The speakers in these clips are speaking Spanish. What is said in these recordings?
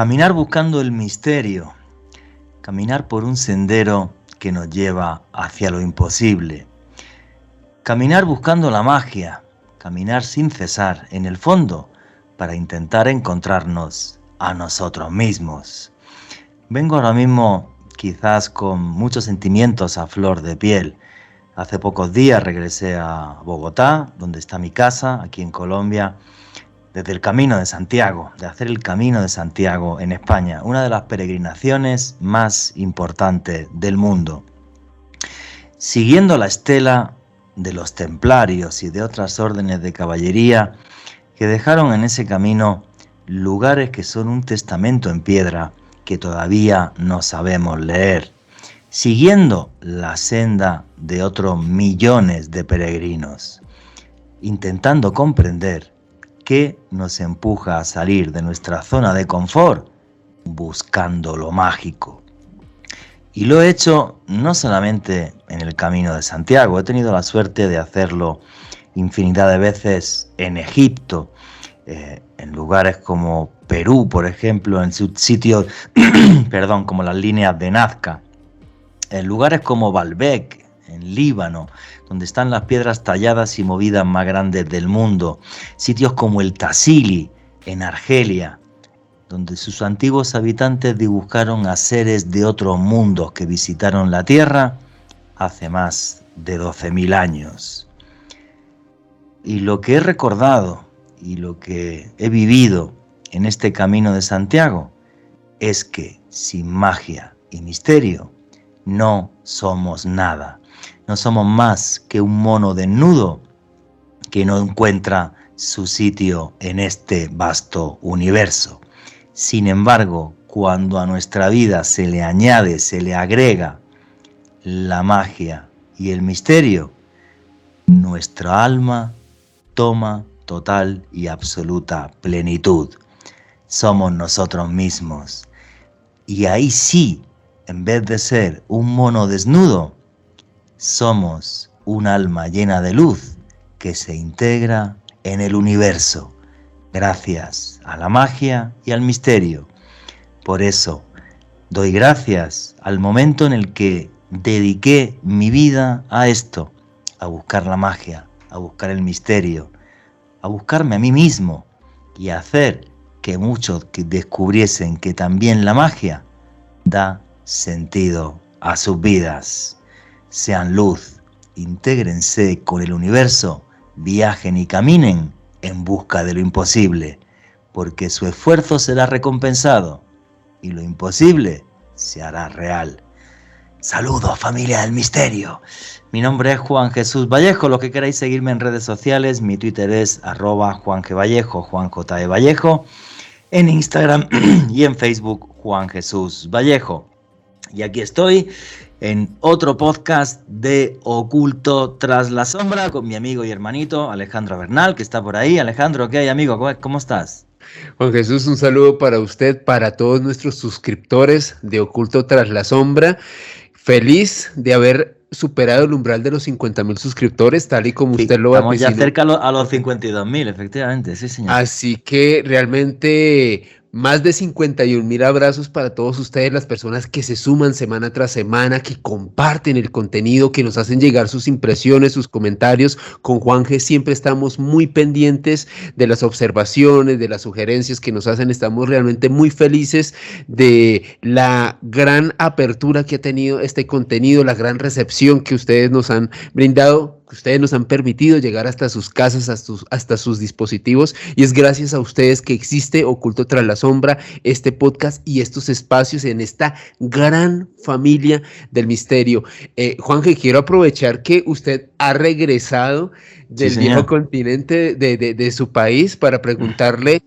Caminar buscando el misterio, caminar por un sendero que nos lleva hacia lo imposible, caminar buscando la magia, caminar sin cesar, en el fondo, para intentar encontrarnos a nosotros mismos. Vengo ahora mismo quizás con muchos sentimientos a flor de piel. Hace pocos días regresé a Bogotá, donde está mi casa, aquí en Colombia, desde el Camino de Santiago, de hacer el Camino de Santiago en España, una de las peregrinaciones más importantes del mundo. Siguiendo la estela de los templarios y de otras órdenes de caballería que dejaron en ese camino lugares que son un testamento en piedra que todavía no sabemos leer, siguiendo la senda de otros millones de peregrinos, intentando comprender qué nos empuja a salir de nuestra zona de confort, buscando lo mágico. Y lo he hecho no solamente en el Camino de Santiago, he tenido la suerte de hacerlo infinidad de veces en Egipto, en lugares como Perú, por ejemplo, en sitios como las líneas de Nazca, en lugares como Baalbek, en Líbano, donde están las piedras talladas y movidas más grandes del mundo, sitios como el Tassili, en Argelia, donde sus antiguos habitantes dibujaron a seres de otros mundos que visitaron la Tierra hace más de 12.000 años. Y lo que he recordado y lo que he vivido en este Camino de Santiago es que sin magia y misterio no somos nada. No somos más que un mono desnudo que no encuentra su sitio en este vasto universo. Sin embargo, cuando a nuestra vida se le añade, se le agrega la magia y el misterio, nuestra alma toma total y absoluta plenitud. Somos nosotros mismos. Y ahí sí, en vez de ser un mono desnudo, somos un alma llena de luz que se integra en el universo, gracias a la magia y al misterio. Por eso, doy gracias al momento en el que dediqué mi vida a esto, a buscar la magia, a buscar el misterio, a buscarme a mí mismo y a hacer que muchos descubriesen que también la magia da sentido a sus vidas. Sean luz, intégrense con el universo, viajen y caminen en busca de lo imposible, porque su esfuerzo será recompensado y lo imposible se hará real. Saludos, familia del misterio. Mi nombre es Juan Jesús Vallejo. Los que queráis seguirme en redes sociales, mi Twitter es @JuanGVallejo, Juan J. E. Vallejo, en Instagram y en Facebook Juan Jesús Vallejo. Y aquí estoy en otro podcast de Oculto tras la sombra con mi amigo y hermanito Alejandro Bernal, que está por ahí. Alejandro, ¿qué hay, amigo? ¿Cómo estás? Juan Jesús, un saludo para usted, para todos nuestros suscriptores de Oculto tras la sombra. Feliz de haber superado el umbral de los 50.000 suscriptores, tal y como usted lo vaticinó. Estamos ya cerca a los 52.000, efectivamente, sí, señor. Así que realmente más de 51.000 abrazos para todos ustedes, las personas que se suman semana tras semana, que comparten el contenido, que nos hacen llegar sus impresiones, sus comentarios. Con Juanje siempre estamos muy pendientes de las observaciones, de las sugerencias que nos hacen. Estamos realmente muy felices de la gran apertura que ha tenido este contenido, la gran recepción que ustedes nos han brindado, que ustedes nos han permitido llegar hasta sus casas, hasta sus dispositivos, y es gracias a ustedes que existe Oculto tras la sombra, este podcast y estos espacios en esta gran familia del misterio. Juanje, quiero aprovechar que usted ha regresado del viejo continente de su país para preguntarle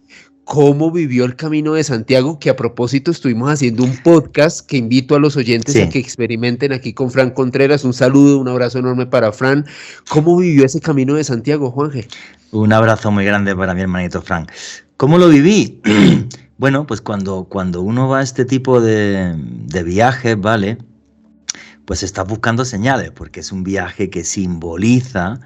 cómo vivió el Camino de Santiago, que a propósito estuvimos haciendo un podcast que invito a los oyentes a que experimenten aquí con Fran Contreras. Un saludo, un abrazo enorme para Fran. ¿Cómo vivió ese Camino de Santiago, Juanje? Un abrazo muy grande para mi hermanito Fran. ¿Cómo lo viví? Bueno, pues cuando uno va a este tipo de viajes, ¿vale? Pues estás buscando señales, porque es un viaje que simboliza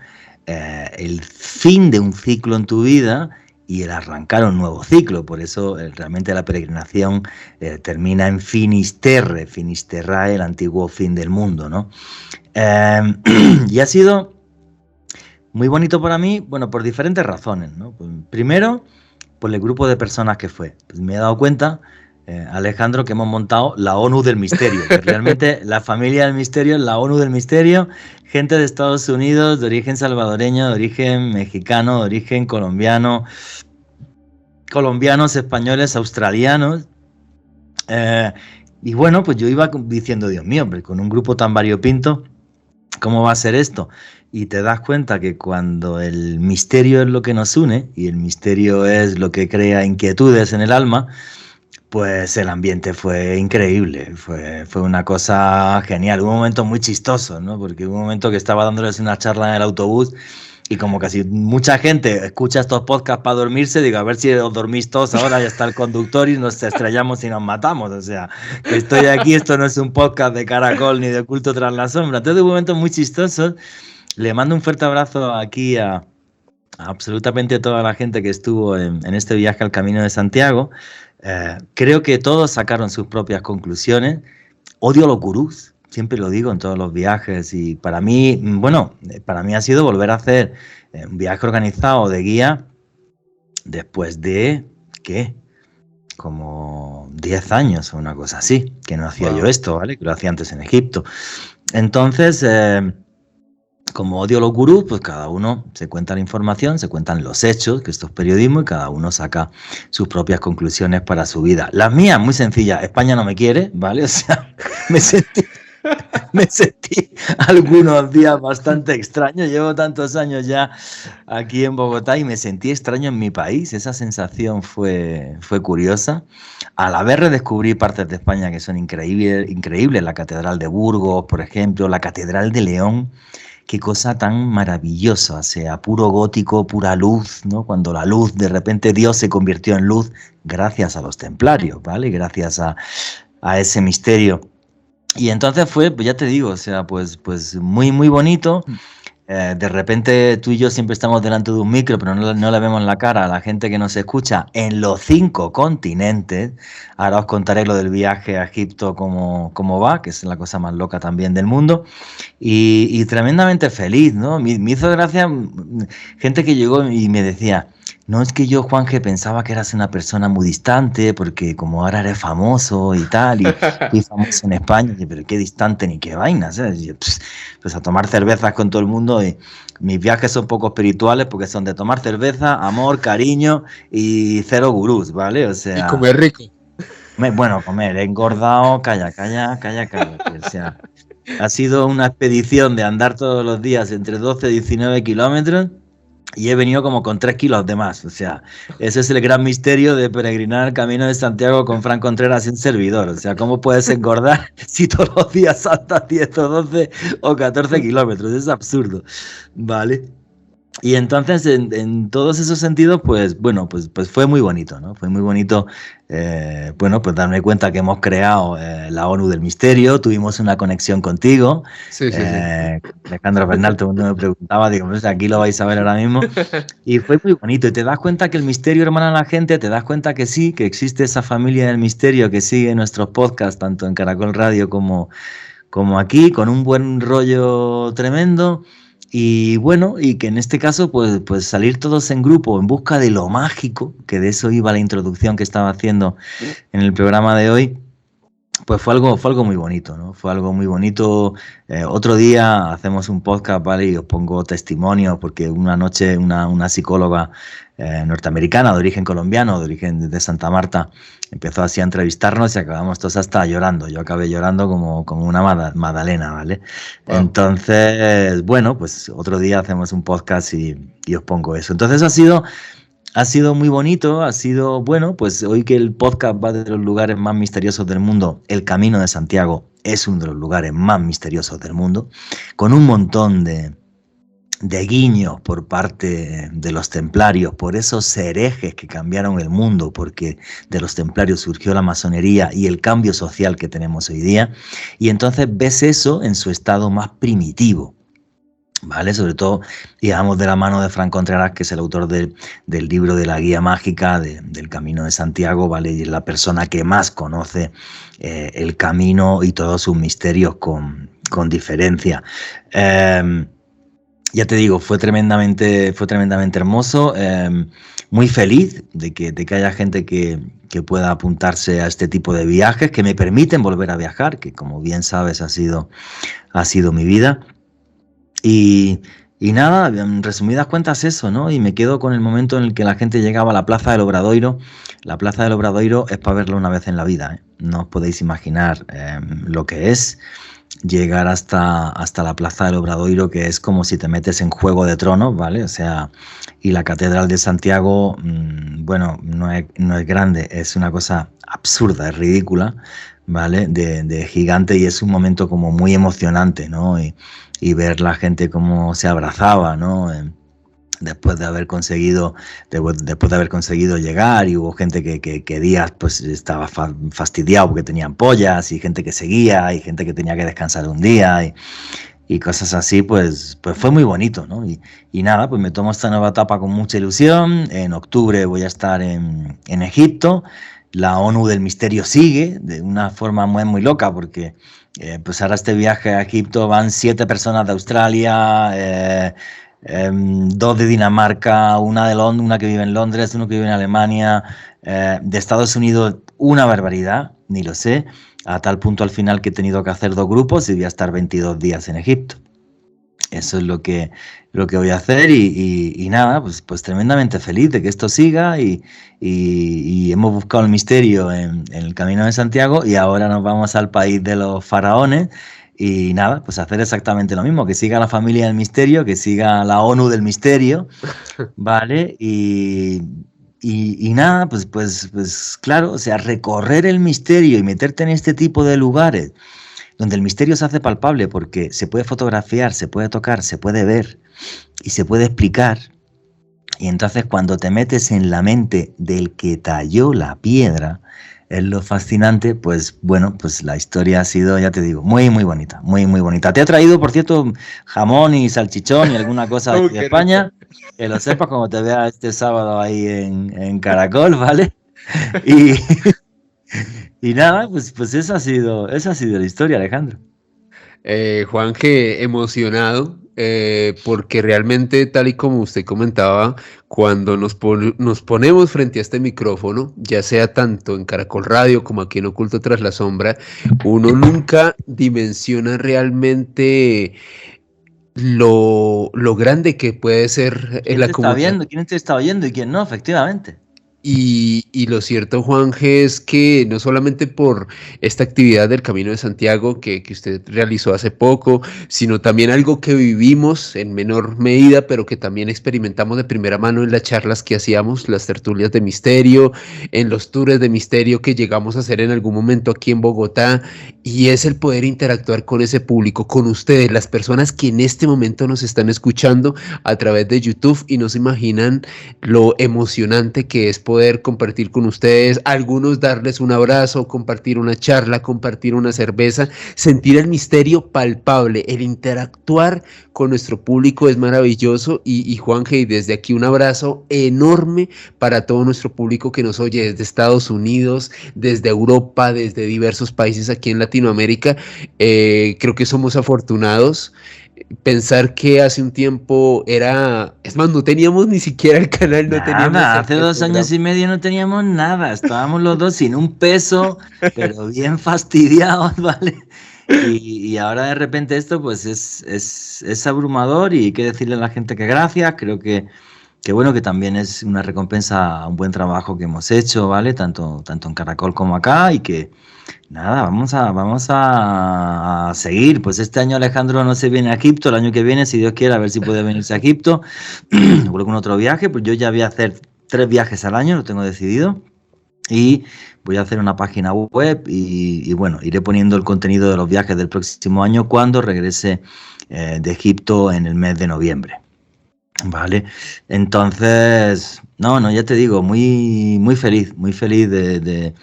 el fin de un ciclo en tu vida y el arrancar un nuevo ciclo. Por eso realmente la peregrinación termina en Finisterre, Finisterrae, el antiguo fin del mundo, ¿no? Y ha sido muy bonito para mí, bueno, por diferentes razones, ¿no? Pues, primero, por el grupo de personas que fue. Pues me he dado cuenta, Alejandro, que hemos montado la ONU del misterio, que realmente la familia del misterio es la ONU del misterio, gente de Estados Unidos, de origen salvadoreño, de origen mexicano, de origen colombiano, colombianos, españoles, australianos. Y bueno, pues yo iba diciendo, Dios mío, hombre, con un grupo tan variopinto, ¿cómo va a ser esto? Y te das cuenta que cuando el misterio es lo que nos une y el misterio es lo que crea inquietudes en el alma, pues el ambiente fue increíble, fue una cosa genial. Hubo un momento muy chistoso, ¿no? Porque hubo un momento que estaba dándoles una charla en el autobús y como casi mucha gente escucha estos podcasts para dormirse, digo, a ver si os dormís todos ahora, ya está el conductor y nos estrellamos y nos matamos. O sea, que estoy aquí, esto no es un podcast de Caracol ni de Oculto tras la sombra. Entonces, un momento muy chistoso. Le mando un fuerte abrazo aquí a absolutamente toda la gente que estuvo en este viaje al Camino de Santiago. Creo que todos sacaron sus propias conclusiones. Odio los gurús, siempre lo digo en todos los viajes, y para mí, bueno, para mí ha sido volver a hacer un viaje organizado de guía después de, ¿qué? Como 10 años o una cosa así, que no hacía yo esto, ¿vale? Que lo hacía antes en Egipto. Entonces, como odio los gurús, pues cada uno se cuenta la información, se cuentan los hechos, que esto es periodismo, y cada uno saca sus propias conclusiones para su vida. Las mías, muy sencillas, España no me quiere, ¿vale? O sea, me sentí algunos días bastante extraños. Llevo tantos años ya aquí en Bogotá y me sentí extraño en mi país. Esa sensación fue curiosa. A la vez redescubrí partes de España que son increíbles. La Catedral de Burgos, por ejemplo, la Catedral de León. Qué cosa tan maravillosa, o sea, puro gótico, pura luz, ¿no? Cuando la luz, de repente Dios se convirtió en luz gracias a los templarios, ¿vale? Gracias a ese misterio. Y entonces fue, pues ya te digo, o sea, pues muy, muy bonito. De repente tú y yo siempre estamos delante de un micro, pero no le vemos la cara a la gente que nos escucha en los 5 continentes. Ahora os contaré lo del viaje a Egipto, cómo va, que es la cosa más loca también del mundo. Y tremendamente feliz, ¿no? Me hizo gracia gente que llegó y me decía, no, es que yo, Juanje, pensaba que eras una persona muy distante, porque como ahora eres famoso y tal, y fui famoso en España, y, pero qué distante ni qué vaina, ¿sabes? Y yo, pues a tomar cervezas con todo el mundo, y mis viajes son poco espirituales porque son de tomar cerveza, amor, cariño y cero gurús, ¿vale? O sea... Y comer rico. Bueno, comer, he engordado, calla. O sea, ha sido una expedición de andar todos los días entre 12 y 19 kilómetros. Y he venido como con 3 kilos de más. O sea, ese es el gran misterio de peregrinar el Camino de Santiago con Fran Contreras y un servidor. O sea, ¿cómo puedes engordar si todos los días saltas 10 o 12 o 14 kilómetros? Es absurdo, ¿vale? Y entonces, en todos esos sentidos, pues bueno, pues fue muy bonito, ¿no? Fue muy bonito, bueno, pues darme cuenta que hemos creado la ONU del Misterio, tuvimos una conexión contigo. Sí. Alejandro Bernal, todo el mundo me preguntaba, digo, pues aquí lo vais a ver ahora mismo. Y fue muy bonito, y te das cuenta que el misterio hermana a la gente, te das cuenta que sí, que existe esa familia del misterio que sigue nuestros podcasts, tanto en Caracol Radio como aquí, con un buen rollo tremendo. Y bueno, y que en este caso, pues salir todos en grupo en busca de lo mágico, que de eso iba la introducción que estaba haciendo en el programa de hoy, pues fue algo muy bonito, ¿no? Fue algo muy bonito. Otro día hacemos un podcast, ¿vale? Y os pongo testimonios, porque una noche una psicóloga norteamericana de origen colombiano, de origen de Santa Marta, empezó así a entrevistarnos y acabamos todos hasta llorando. Yo acabé llorando como una Magdalena, ¿vale? Wow. Entonces, bueno, pues otro día hacemos un podcast y os pongo eso. Entonces ha sido muy bonito, ha sido bueno, pues hoy que el podcast va de los lugares más misteriosos del mundo, el Camino de Santiago es uno de los lugares más misteriosos del mundo, con un montón de guiños por parte de los templarios, por esos herejes que cambiaron el mundo, porque de los templarios surgió la masonería y el cambio social que tenemos hoy día, y entonces ves eso en su estado más primitivo. ¿vale? Sobre todo íbamos de la mano de Fran Contreras, que es el autor del libro de la guía mágica del Camino de Santiago, ¿vale? Y es la persona que más conoce el camino y todos sus misterios con diferencia. Ya te digo, fue tremendamente hermoso, muy feliz de que haya gente que pueda apuntarse a este tipo de viajes, que me permiten volver a viajar, que como bien sabes ha sido mi vida. Y, y nada, en resumidas cuentas eso, ¿no? Y me quedo con el momento en el que la gente llegaba a la Plaza del Obradoiro. La Plaza del Obradoiro es para verla una vez en la vida, ¿eh? No os podéis imaginar lo que es llegar hasta la Plaza del Obradoiro, que es como si te metes en Juego de Tronos, ¿vale? O sea, y la Catedral de Santiago, bueno, no es grande, es una cosa absurda, es ridícula, ¿vale? De gigante, y es un momento como muy emocionante, ¿no? Y ver la gente cómo se abrazaba, ¿no? Después de haber conseguido llegar, y hubo gente que días pues estaba fastidiado porque tenían pollas, y gente que seguía, y gente que tenía que descansar un día, y cosas así, pues fue muy bonito, ¿no? Y nada, pues me tomo esta nueva etapa con mucha ilusión. En octubre voy a estar en Egipto. La ONU del Misterio sigue de una forma muy loca, porque pues ahora este viaje a Egipto van 7 personas de Australia, 2 de Dinamarca, una de Londres, una que vive en Londres, uno que vive en Alemania, de Estados Unidos, una barbaridad, ni lo sé, a tal punto al final que he tenido que hacer 2 grupos y voy a estar 22 días en Egipto. Eso es lo que voy a hacer, y nada, pues tremendamente feliz de que esto siga, y hemos buscado el misterio en el Camino de Santiago, y ahora nos vamos al país de los faraones, y nada, pues hacer exactamente lo mismo, que siga la familia del misterio, que siga la ONU del misterio, ¿vale? Y nada, pues claro, o sea, recorrer el misterio y meterte en este tipo de lugares donde el misterio se hace palpable, porque se puede fotografiar, se puede tocar, se puede ver y se puede explicar. Y entonces cuando te metes en la mente del que talló la piedra, es lo fascinante. Pues bueno, pues la historia ha sido, ya te digo, muy bonita, muy bonita. Te he traído, por cierto, jamón y salchichón y alguna cosa de Qué España, rico. que lo sepas cuando te vea este sábado ahí en Caracol, ¿vale? Y, y nada, pues esa ha sido la historia, Alejandro. Juanje, emocionado, porque realmente, tal y como usted comentaba, cuando nos ponemos frente a este micrófono, ya sea tanto en Caracol Radio como aquí en Oculto Tras la Sombra, uno nunca dimensiona realmente lo grande que puede ser ¿Quién la te está comunidad. viendo? ¿Quién te está oyendo y quién no? Efectivamente. Y lo cierto, Juanje, es que no solamente por esta actividad del Camino de Santiago que usted realizó hace poco, sino también algo que vivimos en menor medida, pero que también experimentamos de primera mano en las charlas que hacíamos, las tertulias de misterio, en los tours de misterio que llegamos a hacer en algún momento aquí en Bogotá, y es el poder interactuar con ese público, con ustedes, las personas que en este momento nos están escuchando a través de YouTube y no se imaginan lo emocionante que es poder compartir con ustedes, algunos darles un abrazo, compartir una charla, compartir una cerveza, sentir el misterio palpable, el interactuar con nuestro público es maravilloso. Y Juanje, desde aquí un abrazo enorme para todo nuestro público que nos oye desde Estados Unidos, desde Europa, desde diversos países aquí en Latinoamérica. Creo que somos afortunados. Pensar que hace un tiempo es más, no teníamos ni siquiera el canal, no teníamos Nada, hace el 2 años programa. y medio no teníamos nada. Estábamos los dos sin un peso, pero bien fastidiados, ¿vale? Y ahora de repente esto pues es abrumador, y hay que decirle a la gente que gracias. Creo que bueno, que también es una recompensa a un buen trabajo que hemos hecho, ¿vale? Tanto en Caracol como acá, y que nada, vamos a seguir. Pues este año Alejandro no se viene a Egipto, el año que viene, si Dios quiere, a ver si puede venirse a Egipto, o algún otro viaje. Pues yo ya voy a hacer 3 viajes al año, lo tengo decidido, y voy a hacer una página web, y bueno, iré poniendo el contenido de los viajes del próximo año cuando regrese de Egipto en el mes de noviembre. Vale, entonces, no, ya te digo, muy feliz de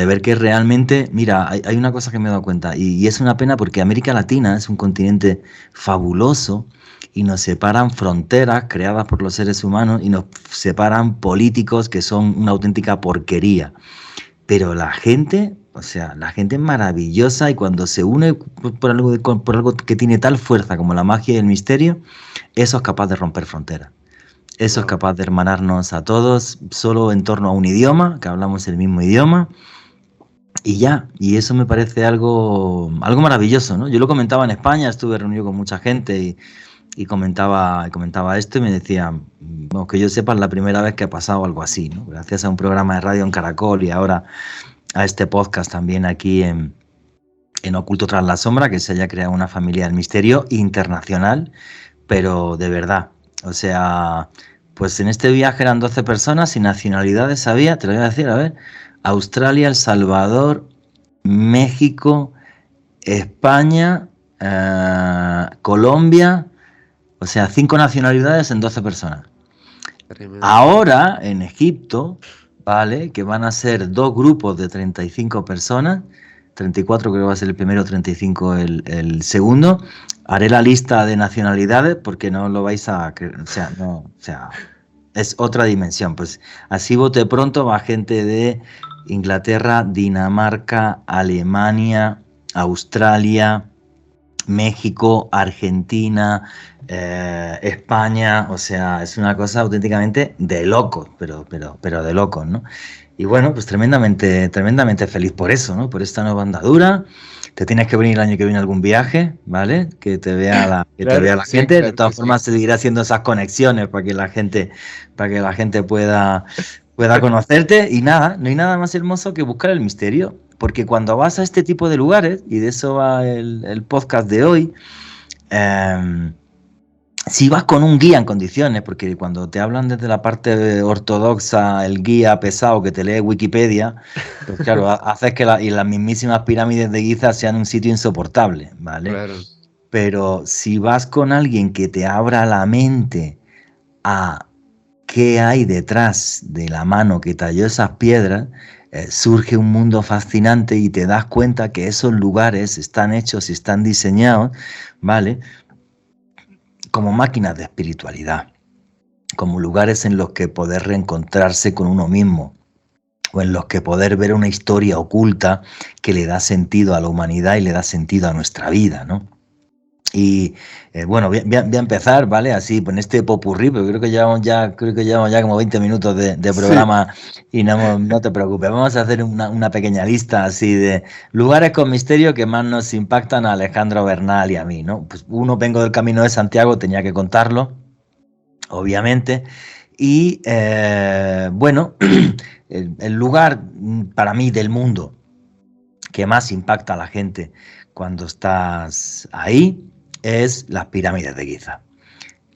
ver que realmente, mira, hay una cosa que me he dado cuenta, y es una pena porque América Latina es un continente fabuloso, y nos separan fronteras creadas por los seres humanos y nos separan políticos que son una auténtica porquería. Pero la gente, o sea, la gente es maravillosa y cuando se une por algo que tiene tal fuerza como la magia y el misterio, eso es capaz de romper fronteras. Eso es Wow. capaz de hermanarnos a todos solo en torno a un idioma, que hablamos el mismo idioma, y ya. Y eso me parece algo maravilloso, ¿no? Yo lo comentaba en España, estuve reunido con mucha gente y comentaba esto y me decía, bueno, que yo sepa, es la primera vez que ha pasado algo así, ¿no? Gracias a un programa de radio en Caracol y ahora a este podcast también aquí en Oculto tras la sombra, que se haya creado una familia del misterio internacional, pero de verdad. O sea, pues en este viaje eran 12 personas y nacionalidades había, te lo voy a decir, a ver, Australia, El Salvador, México, España, Colombia, o sea, 5 nacionalidades en 12 personas. Tremendo. Ahora, en Egipto, ¿vale? Que van a ser 2 grupos de 35 personas, 34 creo que va a ser el primero, 35 el segundo. Haré la lista de nacionalidades porque no lo vais a creer, o sea, no, o sea, es otra dimensión. Pues así bote pronto va gente de Inglaterra, Dinamarca, Alemania, Australia, México, Argentina, España, o sea, es una cosa auténticamente de locos, pero de locos, ¿no? Y bueno, pues tremendamente feliz por eso, ¿no? Por esta nueva andadura. Te tienes que venir el año que viene a algún viaje, ¿vale? Que te vea Claro, la sí, gente. De claro que todas sí. formas, seguiré haciendo esas conexiones para que la gente pueda conocerte. Y nada, no hay nada más hermoso que buscar el misterio. Porque cuando vas a este tipo de lugares, y de eso va el podcast de hoy, eh, si vas con un guía en condiciones, porque cuando te hablan desde la parte ortodoxa, el guía pesado que te lee Wikipedia, pues claro, haces que y las mismísimas pirámides de Giza sean un sitio insoportable, ¿vale? Claro. Pero si vas con alguien que te abra la mente a qué hay detrás de la mano que talló esas piedras, surge un mundo fascinante y te das cuenta que esos lugares están hechos y están diseñados, ¿vale? Como máquinas de espiritualidad, como lugares en los que poder reencontrarse con uno mismo o en los que poder ver una historia oculta que le da sentido a la humanidad y le da sentido a nuestra vida, ¿no? Y bueno, voy a empezar, ¿vale? Así, en este popurrí, pero creo que llevamos ya como 20 minutos de Sí. programa y no te preocupes. Vamos a hacer una pequeña lista así de lugares con misterio que más nos impactan a Alejandro Bernal y a mí, ¿no? Pues uno, vengo del Camino de Santiago, tenía que contarlo, obviamente. Y bueno, el lugar para mí del mundo que más impacta a la gente cuando estás ahí es las pirámides de Giza.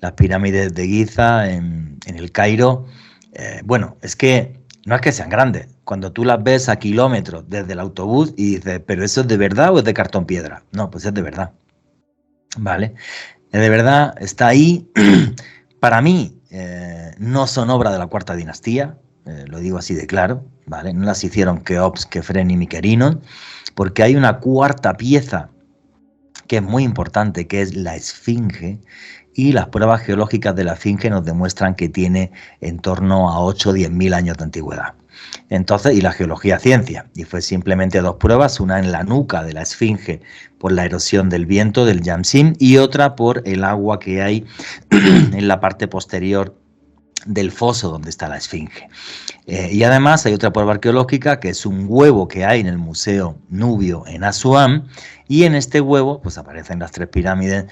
Las pirámides de Giza en el Cairo, bueno, es que no es que sean grandes. Cuando tú las ves a kilómetros desde el autobús y dices, ¿pero eso es de verdad o es de cartón piedra? No, pues es de verdad, ¿vale? De verdad, está ahí. Para mí, no son obra de la cuarta dinastía, lo digo así de claro, ¿vale? No las hicieron Keops, Kefren y Miquerinos, porque hay una cuarta pieza que es muy importante, que es la esfinge, y las pruebas geológicas de la esfinge nos demuestran que tiene en torno a 8 o 10 mil años de antigüedad. Entonces, y la geología ciencia, y fue simplemente 2 pruebas, una en la nuca de la esfinge por la erosión del viento del Yamsin y otra por el agua que hay en la parte posterior del foso donde está la esfinge. Y además hay otra prueba arqueológica que es un huevo que hay en el Museo Nubio en Asuán, y en este huevo pues aparecen las 3 pirámides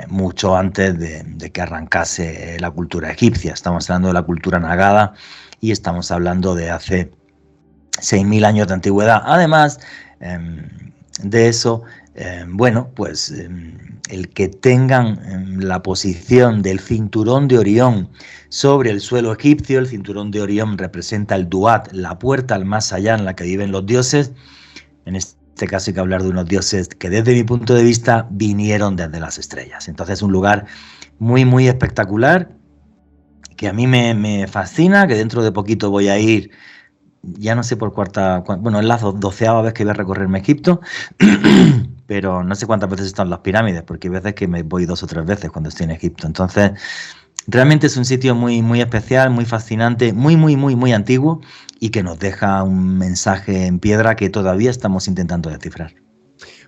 mucho antes de que arrancase la cultura egipcia. Estamos hablando de la cultura nagada y estamos hablando de hace 6.000 años de antigüedad. Además de eso, bueno, pues el que tengan la posición del cinturón de Orión sobre el suelo egipcio, el cinturón de Orión representa el Duat, la puerta al más allá en la que viven los dioses. En este caso hay que hablar de unos dioses que desde mi punto de vista vinieron desde las estrellas. Entonces es un lugar muy espectacular, que a mí me fascina, que dentro de poquito voy a ir, ya no sé por bueno, es la 12ª vez que voy a recorrerme Egipto, pero no sé cuántas veces están las pirámides, porque hay veces que me voy 2 o 3 veces cuando estoy en Egipto. Entonces, realmente es un sitio muy, muy especial, muy fascinante, muy, muy, muy, muy antiguo y que nos deja un mensaje en piedra que todavía estamos intentando descifrar.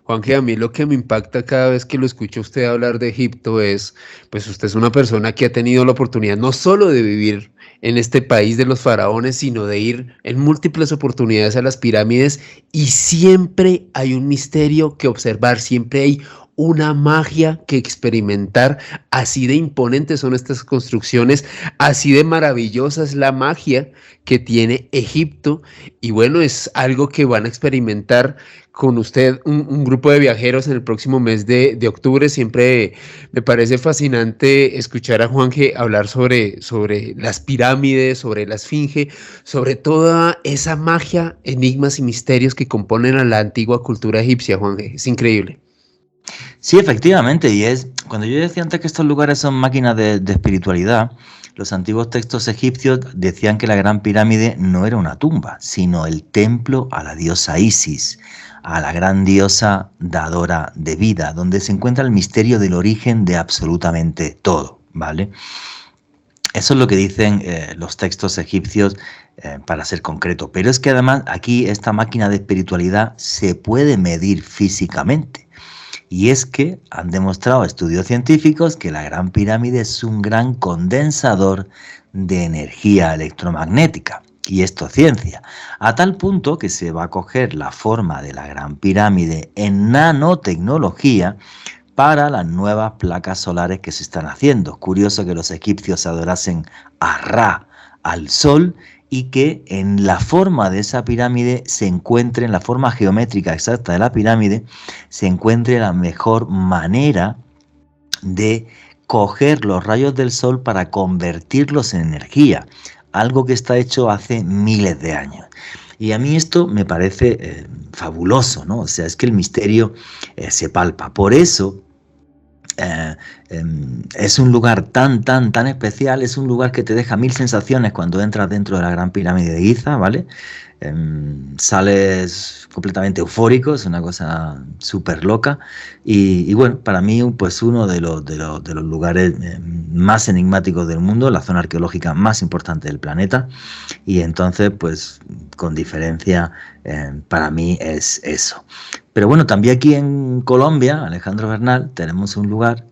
Juanje, a mí lo que me impacta cada vez que lo escucho a usted hablar de Egipto es, pues usted es una persona que ha tenido la oportunidad no solo de vivir en este país de los faraones, sino de ir en múltiples oportunidades a las pirámides y siempre hay un misterio que observar, siempre hay una magia que experimentar, así de imponentes son estas construcciones, así de maravillosa es la magia que tiene Egipto y bueno, es algo que van a experimentar con usted un grupo de viajeros en el próximo mes de octubre. Siempre me parece fascinante escuchar a Juanje hablar sobre las pirámides, sobre la esfinge, sobre toda esa magia, enigmas y misterios que componen a la antigua cultura egipcia, Juanje. Es increíble. Sí, efectivamente, y es cuando yo decía antes que estos lugares son máquinas de espiritualidad, los antiguos textos egipcios decían que la Gran Pirámide no era una tumba, sino el templo a la diosa Isis, a la gran diosa dadora de vida, donde se encuentra el misterio del origen de absolutamente todo, ¿vale? Eso es lo que dicen los textos egipcios, para ser concreto, pero es que además aquí esta máquina de espiritualidad se puede medir físicamente. Y es que han demostrado estudios científicos que la Gran Pirámide es un gran condensador de energía electromagnética. Y esto es ciencia. A tal punto que se va a coger la forma de la Gran Pirámide en nanotecnología para las nuevas placas solares que se están haciendo. Curioso que los egipcios adorasen a Ra, al sol, y que en la forma de esa pirámide se encuentre, en la forma geométrica exacta de la pirámide, se encuentre la mejor manera de coger los rayos del sol para convertirlos en energía, algo que está hecho hace miles de años. Y a mí esto me parece fabuloso, ¿no? O sea, es que el misterio se palpa. Por eso es un lugar tan especial, es un lugar que te deja 1000 sensaciones cuando entras dentro de la Gran Pirámide de Giza, ¿vale? Sales completamente eufórico, es una cosa súper loca y bueno, para mí pues uno de los lugares más enigmáticos del mundo, la zona arqueológica más importante del planeta y entonces pues con diferencia para mí es eso. Pero bueno, también aquí en Colombia, Alejandro Bernal, tenemos un lugar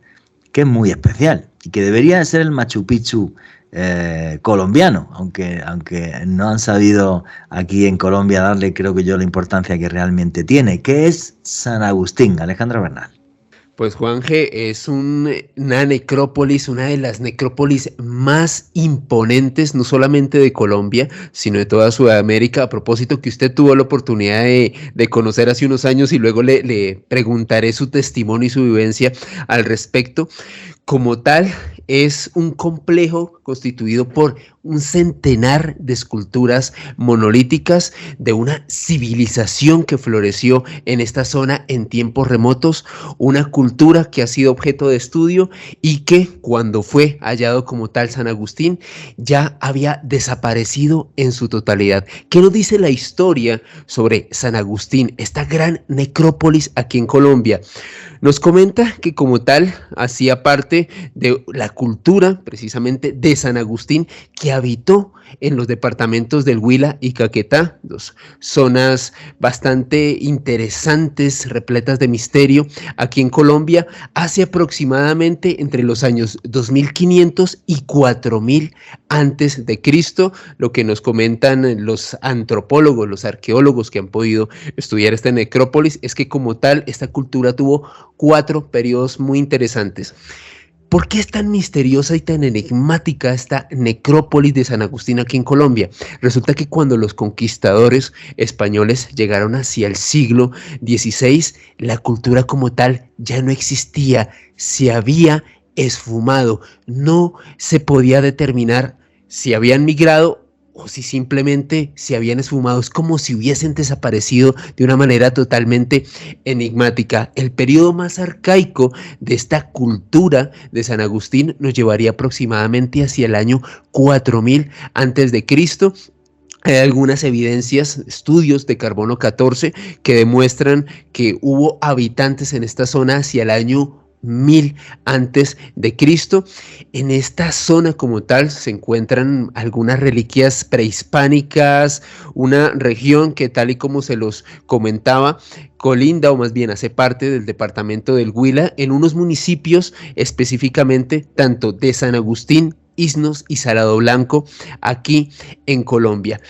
que es muy especial y que debería de ser el Machu Picchu colombiano, aunque no han sabido aquí en Colombia darle, creo que yo, la importancia que realmente tiene, que es San Agustín, Alejandro Bernal. Pues Juanje, es una necrópolis, una de las necrópolis más imponentes, no solamente de Colombia, sino de toda Sudamérica. A propósito que usted tuvo la oportunidad de conocer hace unos años y luego le preguntaré su testimonio y su vivencia al respecto. Como tal, es un complejo constituido por un centenar de esculturas monolíticas de una civilización que floreció en esta zona en tiempos remotos, una cultura que ha sido objeto de estudio y que cuando fue hallado como tal San Agustín ya había desaparecido en su totalidad. ¿Qué nos dice la historia sobre San Agustín, esta gran necrópolis aquí en Colombia? Nos comenta que como tal hacía parte de la cultura precisamente de San Agustín que habitó en los departamentos del Huila y Caquetá, dos zonas bastante interesantes, repletas de misterio, aquí en Colombia, hace aproximadamente entre los años 2500 y 4000 antes de Cristo. Lo que nos comentan los antropólogos, los arqueólogos que han podido estudiar esta necrópolis es que como tal esta cultura tuvo 4 periodos muy interesantes. ¿Por qué es tan misteriosa y tan enigmática esta necrópolis de San Agustín aquí en Colombia? Resulta que cuando los conquistadores españoles llegaron hacia el siglo XVI, la cultura como tal ya no existía, se había esfumado, no se podía determinar si habían migrado o si simplemente se habían esfumado. Es como si hubiesen desaparecido de una manera totalmente enigmática. El periodo más arcaico de esta cultura de San Agustín nos llevaría aproximadamente hacia el año 4000 antes de Cristo. Hay algunas evidencias, estudios de carbono 14 que demuestran que hubo habitantes en esta zona hacia el año 1000 antes de Cristo. En esta zona como tal se encuentran algunas reliquias prehispánicas, una región que, tal y como se los comentaba, colinda, o más bien hace parte del departamento del Huila, en unos municipios específicamente tanto de San Agustín, Iznos y Salado Blanco, aquí en Colombia.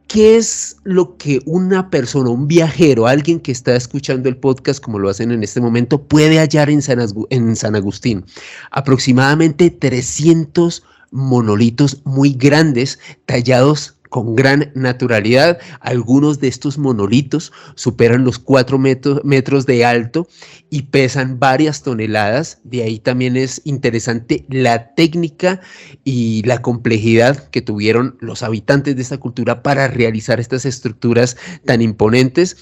¿Qué es lo que una persona, un viajero, alguien que está escuchando el podcast como lo hacen en este momento, puede hallar en San Agustín? Aproximadamente 300 monolitos muy grandes, tallados con gran naturalidad. Algunos de estos monolitos superan los 4 metros de alto y pesan varias toneladas. De ahí también es interesante la técnica y la complejidad que tuvieron los habitantes de esta cultura para realizar estas estructuras tan imponentes.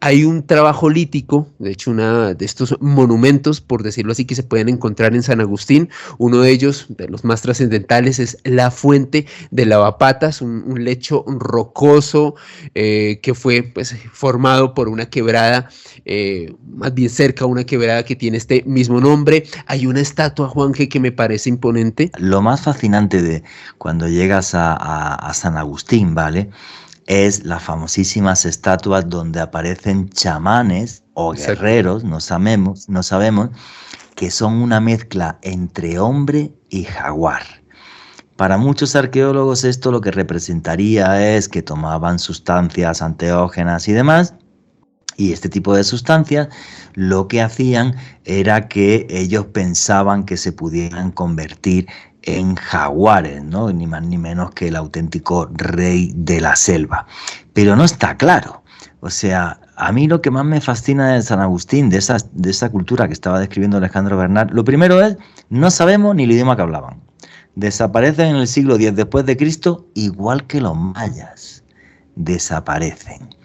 Hay un trabajo lítico, de hecho, una de estos monumentos, por decirlo así, que se pueden encontrar en San Agustín. Uno de ellos, de los más trascendentales, es la fuente de Lavapatas, un lecho rocoso que fue, pues, formado por una quebrada, más bien cerca a una quebrada que tiene este mismo nombre. Hay una estatua, Juanje, que me parece imponente. Lo más fascinante de cuando llegas a San Agustín, ¿vale? Es las famosísimas estatuas donde aparecen chamanes o Exacto. guerreros, no sabemos, que son una mezcla entre hombre y jaguar. Para muchos arqueólogos esto lo que representaría es que tomaban sustancias anteógenas y demás, y este tipo de sustancias lo que hacían era que ellos pensaban que se pudieran convertir en jaguares, ¿no? Ni más ni menos que el auténtico rey de la selva. Pero no está claro. O sea, a mí lo que más me fascina de San Agustín, de esa cultura que estaba describiendo Alejandro Bernal, lo primero es, no sabemos ni el idioma que hablaban. Desaparecen en el siglo X después de Cristo, igual que los mayas. Desaparecen.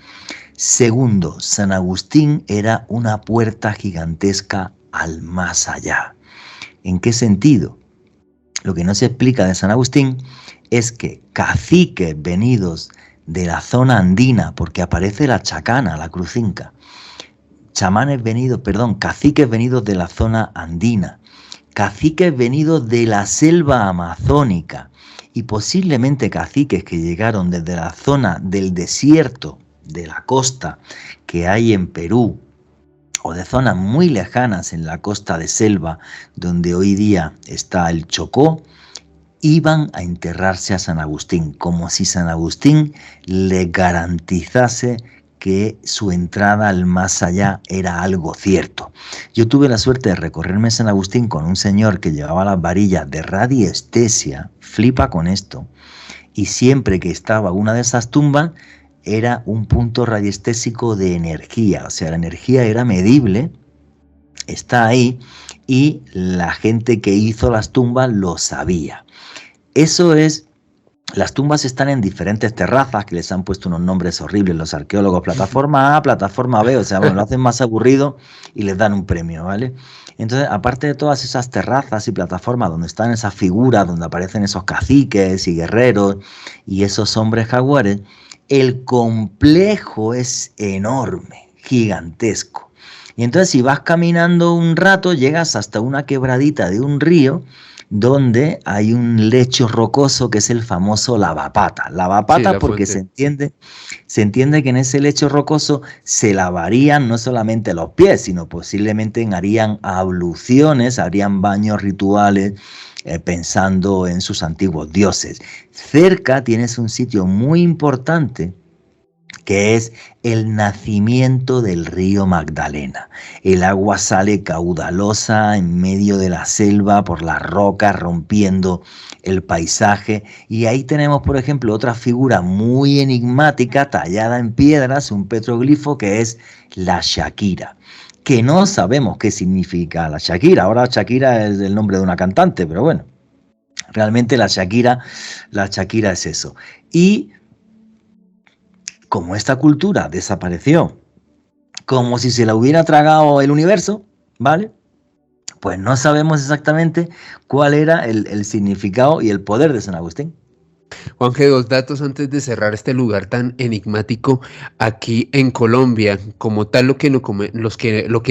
Segundo, San Agustín era una puerta gigantesca al más allá. ¿En qué sentido? Lo que no se explica de San Agustín es que caciques venidos de la zona andina, porque aparece la chacana, la cruz inca, caciques venidos de la zona andina, caciques venidos de la selva amazónica y posiblemente caciques que llegaron desde la zona del desierto de la costa que hay en Perú o de zonas muy lejanas en la costa de selva donde hoy día está el Chocó, iban a enterrarse a San Agustín, como si San Agustín le garantizase que su entrada al más allá era algo cierto. Yo tuve la suerte de recorrerme San Agustín con un señor que llevaba las varillas de radiestesia, flipa con esto, y siempre que estaba una de esas tumbas era un punto radiestésico de energía, o sea, la energía era medible, está ahí, y la gente que hizo las tumbas lo sabía. Eso es, las tumbas están en diferentes terrazas que les han puesto unos nombres horribles los arqueólogos, plataforma A, plataforma B, o sea, bueno, lo hacen más aburrido y les dan un premio, ¿vale? Entonces, aparte de todas esas terrazas y plataformas donde están esas figuras, donde aparecen esos caciques y guerreros y esos hombres jaguares, el complejo es enorme, gigantesco. Y entonces si vas caminando un rato, llegas hasta una quebradita de un río donde hay un lecho rocoso que es el famoso lavapata. Lavapata Sí, porque se entiende que en ese lecho rocoso se lavarían no solamente los pies, sino posiblemente harían abluciones, harían baños rituales, pensando en sus antiguos dioses. Cerca tienes un sitio muy importante que es el nacimiento del río Magdalena. El agua sale caudalosa en medio de la selva por las rocas, rompiendo el paisaje. Y ahí tenemos, por ejemplo, otra figura muy enigmática, tallada en piedras, un petroglifo que es la Shakira, que no sabemos qué significa la Shakira. Ahora Shakira es el nombre de una cantante, pero bueno, realmente la Shakira es eso. Y como esta cultura desapareció, como si se la hubiera tragado el universo, ¿vale? Pues no sabemos exactamente cuál era el significado y el poder de San Agustín. Juanje, dos datos antes de cerrar este lugar tan enigmático aquí en Colombia. Como tal, lo que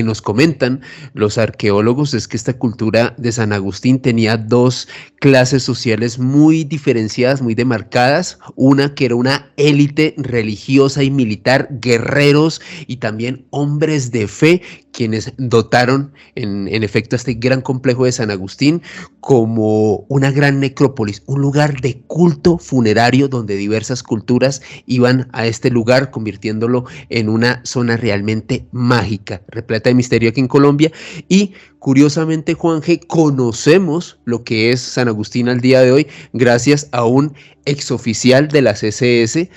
nos comentan los arqueólogos es que esta cultura de San Agustín tenía dos clases sociales muy diferenciadas, muy demarcadas. Una que era una élite religiosa y militar, guerreros y también hombres de fe, quienes dotaron en efecto a este gran complejo de San Agustín como una gran necrópolis, un lugar de culto funerario donde diversas culturas iban a este lugar, convirtiéndolo en una zona realmente mágica, repleta de misterio aquí en Colombia. Y curiosamente, Juanje, conocemos lo que es San Agustín al día de hoy gracias a un exoficial de las SS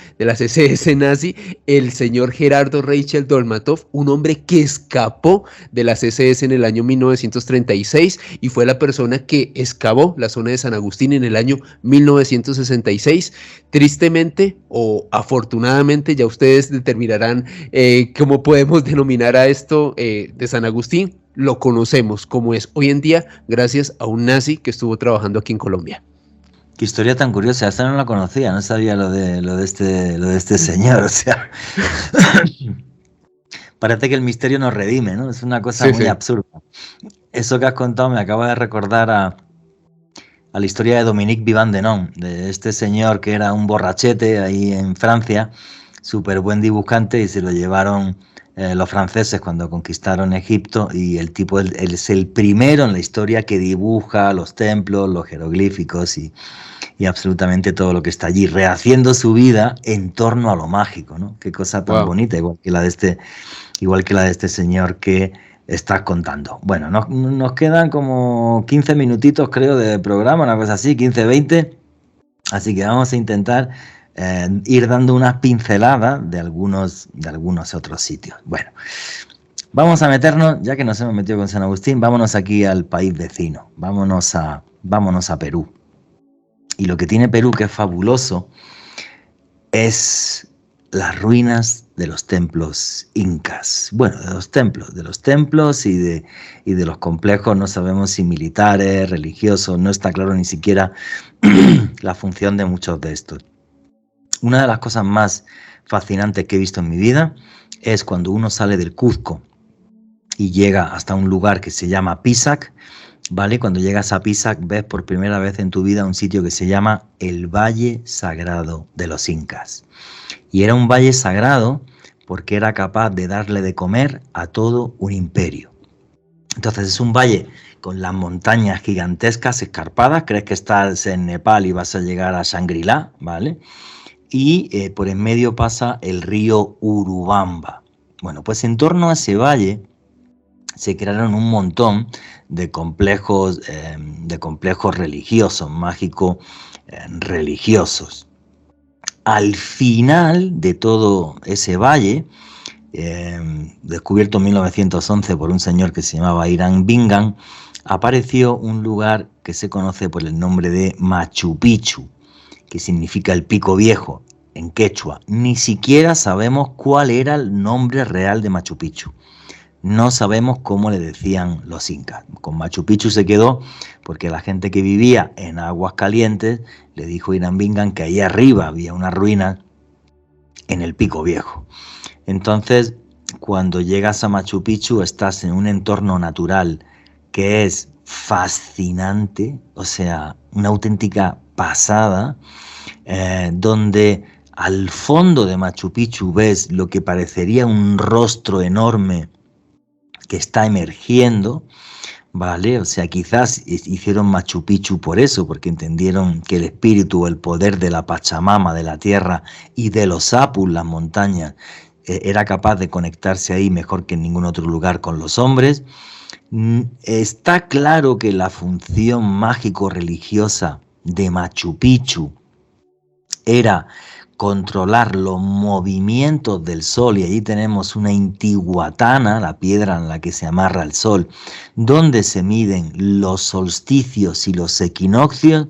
nazi, el señor Gerardo Reichel Dolmatov, un hombre que escapó de las SS en el año 1936 y fue la persona que excavó la zona de San Agustín en el año 1966. Tristemente o afortunadamente, ya ustedes determinarán cómo podemos denominar a esto de San Agustín, lo conocemos como es hoy en día gracias a un nazi que estuvo trabajando aquí en Colombia. Qué historia tan curiosa, esta no la conocía, no sabía lo de este señor, o sea, parece que el misterio nos redime, ¿no? Es una cosa Sí, muy sí. absurda. Eso que has contado me acaba de recordar a la historia de Dominique Vivant-Denon, de este señor que era un borrachete ahí en Francia, súper buen dibujante, y se lo llevaron los franceses cuando conquistaron Egipto, y el tipo él es el primero en la historia que dibuja los templos, los jeroglíficos y absolutamente todo lo que está allí, rehaciendo su vida en torno a lo mágico, ¿no? Qué cosa tan Wow. bonita, igual que la de este señor que estás contando. Bueno, nos quedan como 15 minutitos, creo, de programa, una cosa así, 15, 20. Así que vamos a intentar ir dando unas pinceladas de algunos otros sitios. Bueno, vamos a meternos, ya que nos hemos metido con San Agustín, vámonos aquí al país vecino, vámonos a Perú. Y lo que tiene Perú, que es fabuloso, es las ruinas de los templos incas. Bueno, de los templos y de los complejos, no sabemos si militares, religiosos, no está claro ni siquiera la función de muchos de estos. Una de las cosas más fascinantes que he visto en mi vida es cuando uno sale del Cuzco y llega hasta un lugar que se llama Pisac, ¿vale? Cuando llegas a Pisac ves por primera vez en tu vida un sitio que se llama el Valle Sagrado de los Incas. Y era un valle sagrado porque era capaz de darle de comer a todo un imperio. Entonces es un valle con las montañas gigantescas, escarpadas, crees que estás en Nepal y vas a llegar a Shangri-La, ¿vale? Y por en medio pasa el río Urubamba. Bueno, pues en torno a ese valle se crearon un montón de complejos religiosos, mágicos, religiosos. Al final de todo ese valle, descubierto en 1911 por un señor que se llamaba Irán Bingham, apareció un lugar que se conoce por el nombre de Machu Picchu, que significa el pico viejo en quechua. Ni siquiera sabemos cuál era el nombre real de Machu Picchu. No sabemos cómo le decían los incas. Con Machu Picchu se quedó porque la gente que vivía en aguas calientes le dijo a Irán Bingham que ahí arriba había una ruina en el Pico Viejo. Entonces, cuando llegas a Machu Picchu estás en un entorno natural que es fascinante, o sea, una auténtica pasada, donde al fondo de Machu Picchu ves lo que parecería un rostro enorme que está emergiendo, ¿vale? O sea, quizás hicieron Machu Picchu por eso, porque entendieron que el espíritu, el poder de la Pachamama, de la tierra y de los Apus, las montañas, era capaz de conectarse ahí mejor que en ningún otro lugar con los hombres. Está claro que la función mágico-religiosa de Machu Picchu era controlar los movimientos del sol, y allí tenemos una Intihuatana, la piedra en la que se amarra el sol, donde se miden los solsticios y los equinoccios,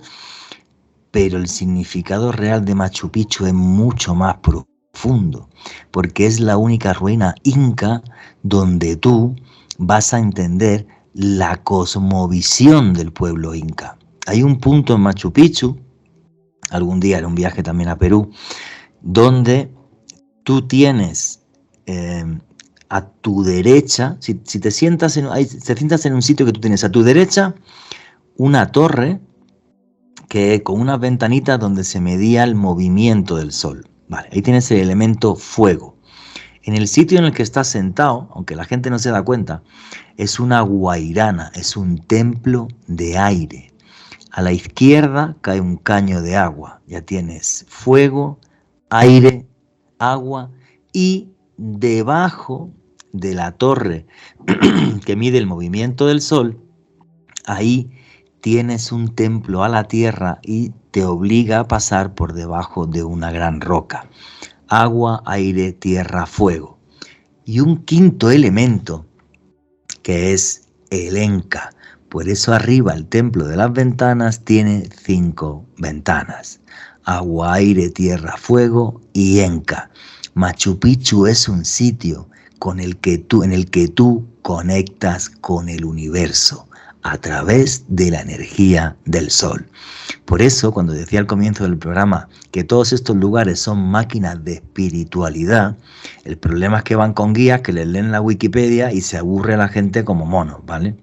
pero el significado real de Machu Picchu es mucho más profundo, porque es la única ruina inca donde tú vas a entender la cosmovisión del pueblo inca. Hay un punto en Machu Picchu algún día en un viaje también a Perú, donde tú tienes a tu derecha, si te sientas en un sitio que tú tienes a tu derecha, una torre que con unas ventanitas donde se medía el movimiento del sol. Vale, ahí tienes el elemento fuego. En el sitio en el que estás sentado, aunque la gente no se da cuenta, es una guairana, es un templo de aire. A la izquierda cae un caño de agua. Ya tienes fuego, aire, agua, y debajo de la torre que mide el movimiento del sol, ahí tienes un templo a la tierra y te obliga a pasar por debajo de una gran roca. Agua, aire, tierra, fuego. Y un quinto elemento que es el Enka. Por eso arriba el templo de las ventanas tiene 5 ventanas. Agua, aire, tierra, fuego y Enka. Machu Picchu es un sitio en el que tú conectas con el universo a través de la energía del sol. Por eso, cuando decía al comienzo del programa que todos estos lugares son máquinas de espiritualidad, el problema es que van con guías que les leen la Wikipedia y se aburre a la gente como monos, ¿vale?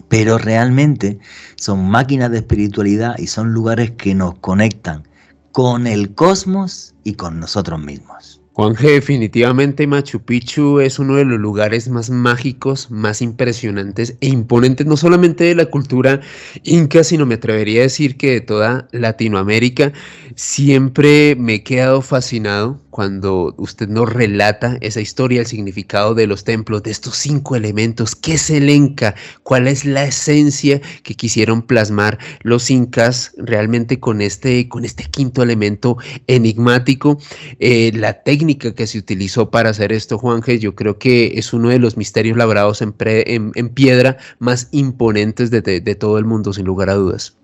Pero realmente son máquinas de espiritualidad y son lugares que nos conectan con el cosmos y con nosotros mismos. Juanje, definitivamente Machu Picchu es uno de los lugares más mágicos, más impresionantes e imponentes, no solamente de la cultura inca, sino me atrevería a decir que de toda Latinoamérica. Siempre me he quedado fascinado cuando usted nos relata esa historia, el significado de los templos, de estos 5 elementos. ¿Qué es el Enka? ¿Cuál es la esencia que quisieron plasmar los incas realmente con este quinto elemento enigmático? La técnica que se utilizó para hacer esto, Juanje, yo creo que es uno de los misterios labrados en piedra más imponentes de todo el mundo, sin lugar a dudas.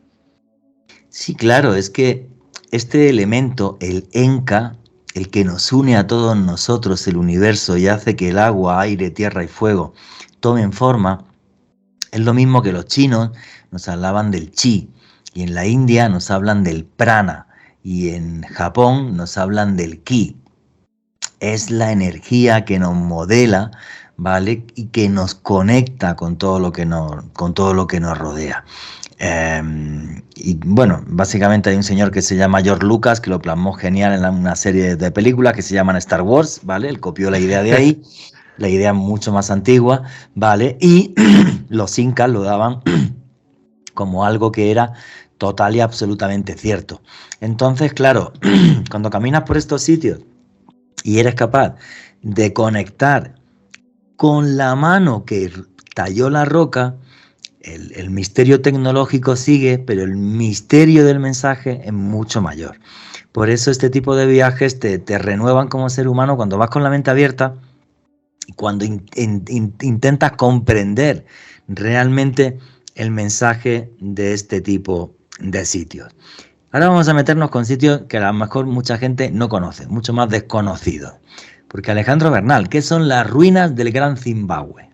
Sí, claro, es que este elemento, el Enka, el que nos une a todos nosotros, el universo, y hace que el agua, aire, tierra y fuego tomen forma, es lo mismo que los chinos nos hablaban del chi, y en la India nos hablan del prana, y en Japón nos hablan del ki. Es la energía que nos modela, ¿vale? Y que nos conecta con todo lo que nos rodea. Y bueno, básicamente hay un señor que se llama George Lucas que lo plasmó genial en una serie de películas que se llaman Star Wars, ¿vale? Él copió la idea de ahí, la idea mucho más antigua, ¿vale? Y los incas lo daban como algo que era total y absolutamente cierto. Entonces, claro, cuando caminas por estos sitios y eres capaz de conectar con la mano que talló la roca, el misterio tecnológico sigue, pero el misterio del mensaje es mucho mayor. Por eso este tipo de viajes te renuevan como ser humano cuando vas con la mente abierta y cuando intentas comprender realmente el mensaje de este tipo de sitios. Ahora vamos a meternos con sitios que a lo mejor mucha gente no conoce, mucho más desconocidos. Porque Alejandro Bernal, ¿qué son las ruinas del Gran Zimbabue?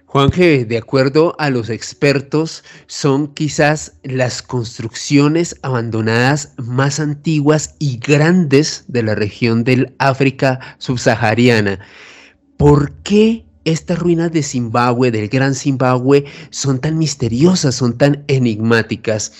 Juanje, de acuerdo a los expertos, son quizás las construcciones abandonadas más antiguas y grandes de la región del África subsahariana. ¿Por qué estas ruinas de Zimbabue, del Gran Zimbabue, son tan misteriosas, son tan enigmáticas?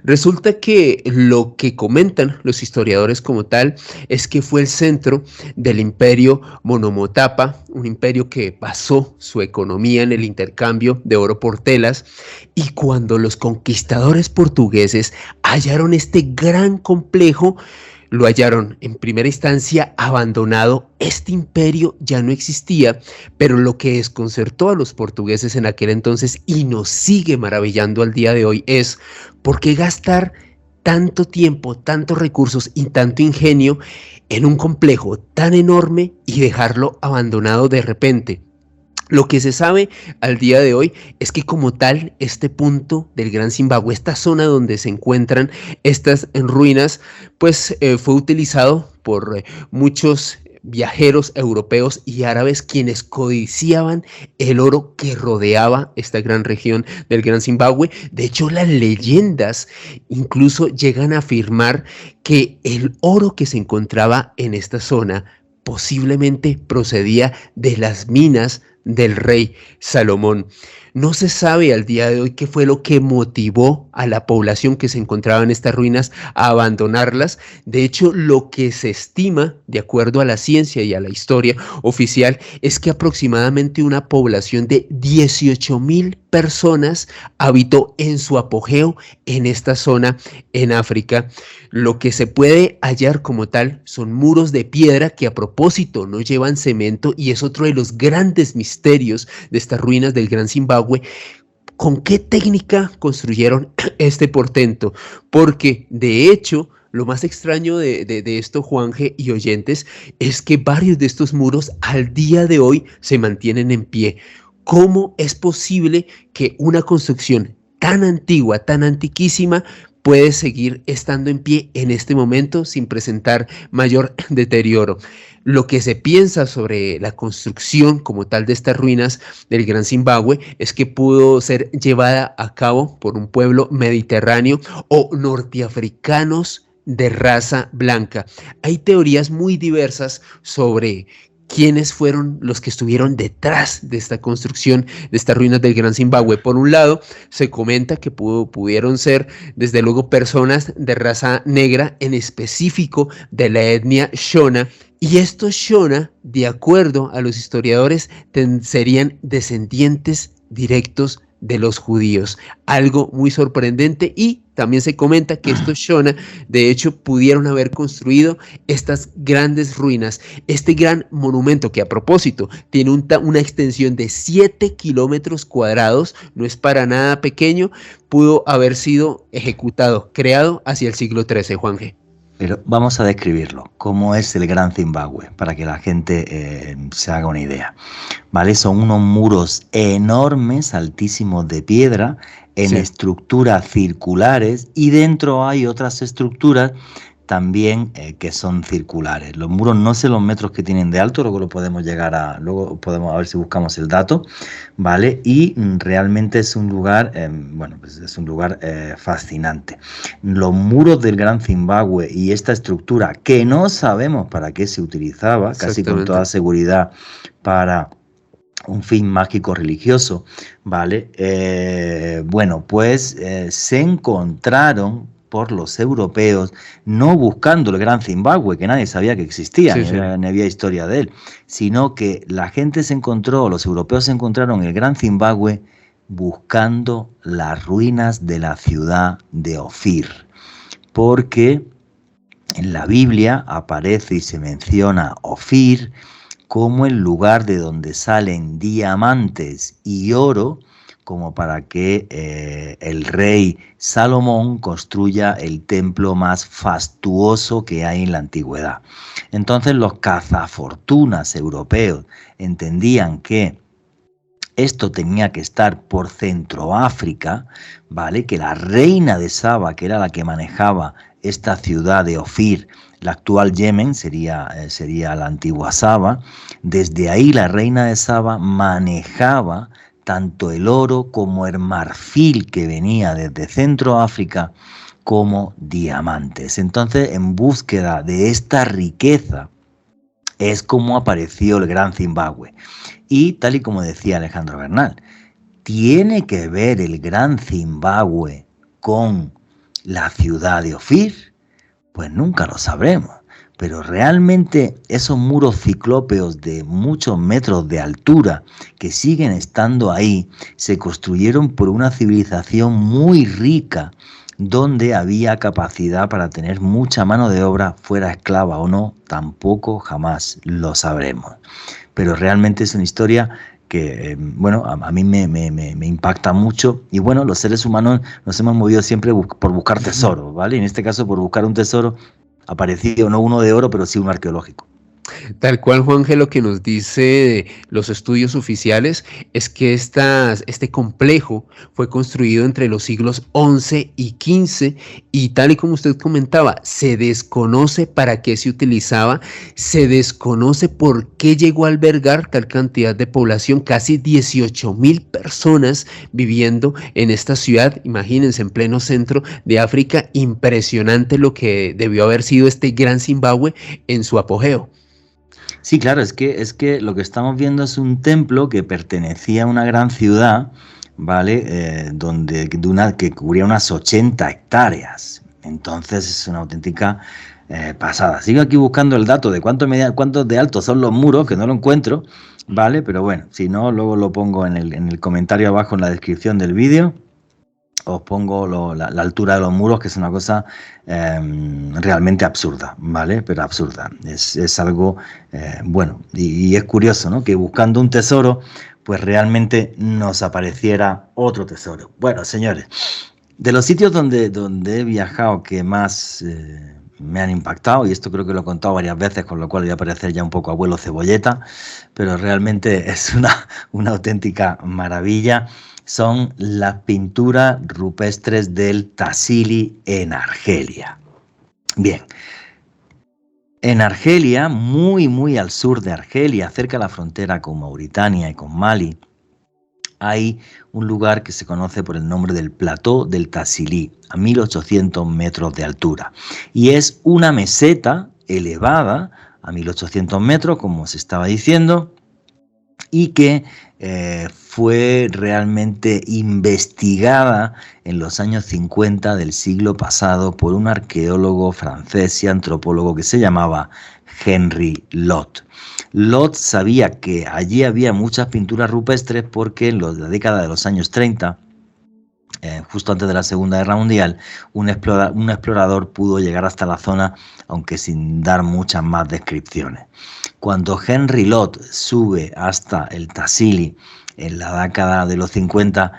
Resulta que lo que comentan los historiadores como tal es que fue el centro del imperio Monomotapa, un imperio que basó su economía en el intercambio de oro por telas, y cuando los conquistadores portugueses hallaron este gran complejo, lo hallaron en primera instancia abandonado. Este imperio ya no existía, pero lo que desconcertó a los portugueses en aquel entonces y nos sigue maravillando al día de hoy es ¿por qué gastar tanto tiempo, tantos recursos y tanto ingenio en un complejo tan enorme y dejarlo abandonado de repente? Lo que se sabe al día de hoy es que como tal, este punto del Gran Zimbabue, esta zona donde se encuentran estas ruinas, pues fue utilizado por muchos viajeros europeos y árabes quienes codiciaban el oro que rodeaba esta gran región del Gran Zimbabue. De hecho, las leyendas incluso llegan a afirmar que el oro que se encontraba en esta zona posiblemente procedía de las minas del rey Salomón. No se sabe al día de hoy qué fue lo que motivó a la población que se encontraba en estas ruinas a abandonarlas. De hecho, lo que se estima, de acuerdo a la ciencia y a la historia oficial, es que aproximadamente una población de 18,000 personas habitó en su apogeo en esta zona en África. Lo que se puede hallar como tal son muros de piedra que a propósito no llevan cemento y es otro de los grandes misterios de estas ruinas del Gran Zimbabue. ¿Con qué técnica construyeron este portento? Porque de hecho lo más extraño de esto, Juanje y oyentes, es que varios de estos muros al día de hoy se mantienen en pie. ¿Cómo es posible que una construcción tan antigua, tan antiquísima, puede seguir estando en pie en este momento sin presentar mayor deterioro? Lo que se piensa sobre la construcción como tal de estas ruinas del Gran Zimbabue es que pudo ser llevada a cabo por un pueblo mediterráneo o norteafricanos de raza blanca. Hay teorías muy diversas sobre quiénes fueron los que estuvieron detrás de esta construcción de estas ruinas del Gran Zimbabue. Por un lado, se comenta que pudieron ser, desde luego, personas de raza negra, en específico de la etnia Shona, y estos Shona, de acuerdo a los historiadores, serían descendientes directos de los judíos, algo muy sorprendente. Y también se comenta que estos Shona de hecho pudieron haber construido estas grandes ruinas, este gran monumento que a propósito tiene una extensión de 7 kilómetros cuadrados, no es para nada pequeño, pudo haber sido ejecutado, creado hacia el siglo XIII, Juanje. Pero vamos a describirlo, cómo es el Gran Zimbabue, para que la gente se haga una idea. ¿Vale? Son unos muros enormes, altísimos de piedra, en estructuras circulares, y dentro hay otras estructuras también que son circulares. Los muros no sé los metros que tienen de alto, luego podemos a ver si buscamos el dato, ¿vale? Y realmente es un lugar, pues es un lugar fascinante. Los muros del Gran Zimbabue y esta estructura, que no sabemos para qué se utilizaba, casi con toda seguridad para un fin mágico religioso, ¿vale? Se encontraron por los europeos, no buscando el Gran Zimbabue, que nadie sabía que existía, ni había historia de él, sino que la gente los europeos se encontraron el Gran Zimbabue buscando las ruinas de la ciudad de Ofir, porque en la Biblia aparece y se menciona Ofir como el lugar de donde salen diamantes y oro, como para que el rey Salomón construya el templo más fastuoso que hay en la antigüedad. Entonces los cazafortunas europeos entendían que esto tenía que estar por Centroáfrica, ¿vale? Que la reina de Saba, que era la que manejaba esta ciudad de Ofir, la actual Yemen, sería la antigua Saba, desde ahí la reina de Saba manejaba tanto el oro como el marfil que venía desde Centroáfrica, como diamantes. Entonces, en búsqueda de esta riqueza es como apareció el Gran Zimbabue. Y tal y como decía Alejandro Bernal, ¿tiene que ver el Gran Zimbabue con la ciudad de Ofir? Pues nunca lo sabremos. Pero realmente esos muros ciclópeos de muchos metros de altura que siguen estando ahí se construyeron por una civilización muy rica, donde había capacidad para tener mucha mano de obra, fuera esclava o no, tampoco jamás lo sabremos. Pero realmente es una historia que, a mí me impacta mucho. Y bueno, los seres humanos nos hemos movido siempre por buscar tesoros, ¿vale? En este caso por buscar un tesoro apareció no uno de oro, pero sí uno arqueológico. Tal cual, Juanje, lo que nos dice los estudios oficiales es que este complejo fue construido entre los siglos XI y XV y tal y como usted comentaba, se desconoce para qué se utilizaba, se desconoce por qué llegó a albergar tal cantidad de población, casi 18.000 personas viviendo en esta ciudad, imagínense, en pleno centro de África, impresionante lo que debió haber sido este gran Zimbabue en su apogeo. Sí, claro, es que lo que estamos viendo es un templo que pertenecía a una gran ciudad, ¿vale? Que cubría unas 80 hectáreas. Entonces es una auténtica pasada. Sigo aquí buscando el dato de cuántos de alto son los muros, que no lo encuentro, ¿vale? Pero bueno, si no, luego lo pongo en el comentario abajo en la descripción del vídeo. Os pongo la altura de los muros, que es una cosa realmente absurda, ¿vale? Pero absurda. Es algo bueno. Y es curioso, ¿no? Que buscando un tesoro, pues realmente nos apareciera otro tesoro. Bueno, señores, de los sitios donde he viajado que más me han impactado, y esto creo que lo he contado varias veces, con lo cual voy a parecer ya un poco abuelo cebolleta, pero realmente es una auténtica maravilla, son las pinturas rupestres del Tassili en Argelia. Bien, en Argelia, muy al sur de Argelia, cerca de la frontera con Mauritania y con Mali, hay un lugar que se conoce por el nombre del Plató del Tassili, a 1800 metros de altura. Y es una meseta elevada a 1800 metros, como se estaba diciendo, y que fue realmente investigada en los años 50 del siglo pasado por un arqueólogo francés y antropólogo que se llamaba Henry Lot. Lot sabía que allí había muchas pinturas rupestres porque en la década de los años 30, justo antes de la Segunda Guerra Mundial, un explorador pudo llegar hasta la zona, aunque sin dar muchas más descripciones. Cuando Henry Lot sube hasta el Tassili en la década de los 50,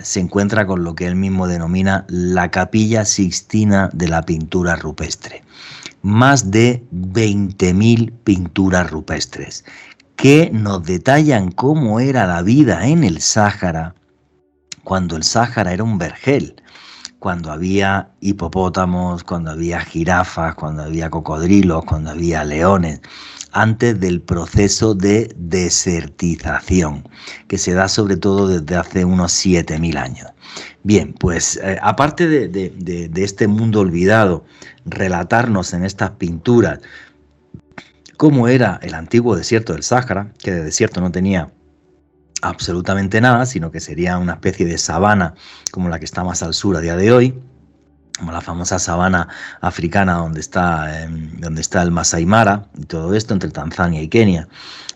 se encuentra con lo que él mismo denomina la Capilla Sixtina de la pintura rupestre. Más de 20.000 pinturas rupestres que nos detallan cómo era la vida en el Sáhara, cuando el Sáhara era un vergel, cuando había hipopótamos, cuando había jirafas, cuando había cocodrilos, cuando había leones, antes del proceso de desertización, que se da sobre todo desde hace unos 7.000 años. Bien, pues aparte de este mundo olvidado, relatarnos en estas pinturas cómo era el antiguo desierto del Sáhara, que de desierto no tenía absolutamente nada, sino que sería una especie de sabana como la que está más al sur a día de hoy, como la famosa sabana africana donde está el Masai Mara y todo esto entre Tanzania y Kenia.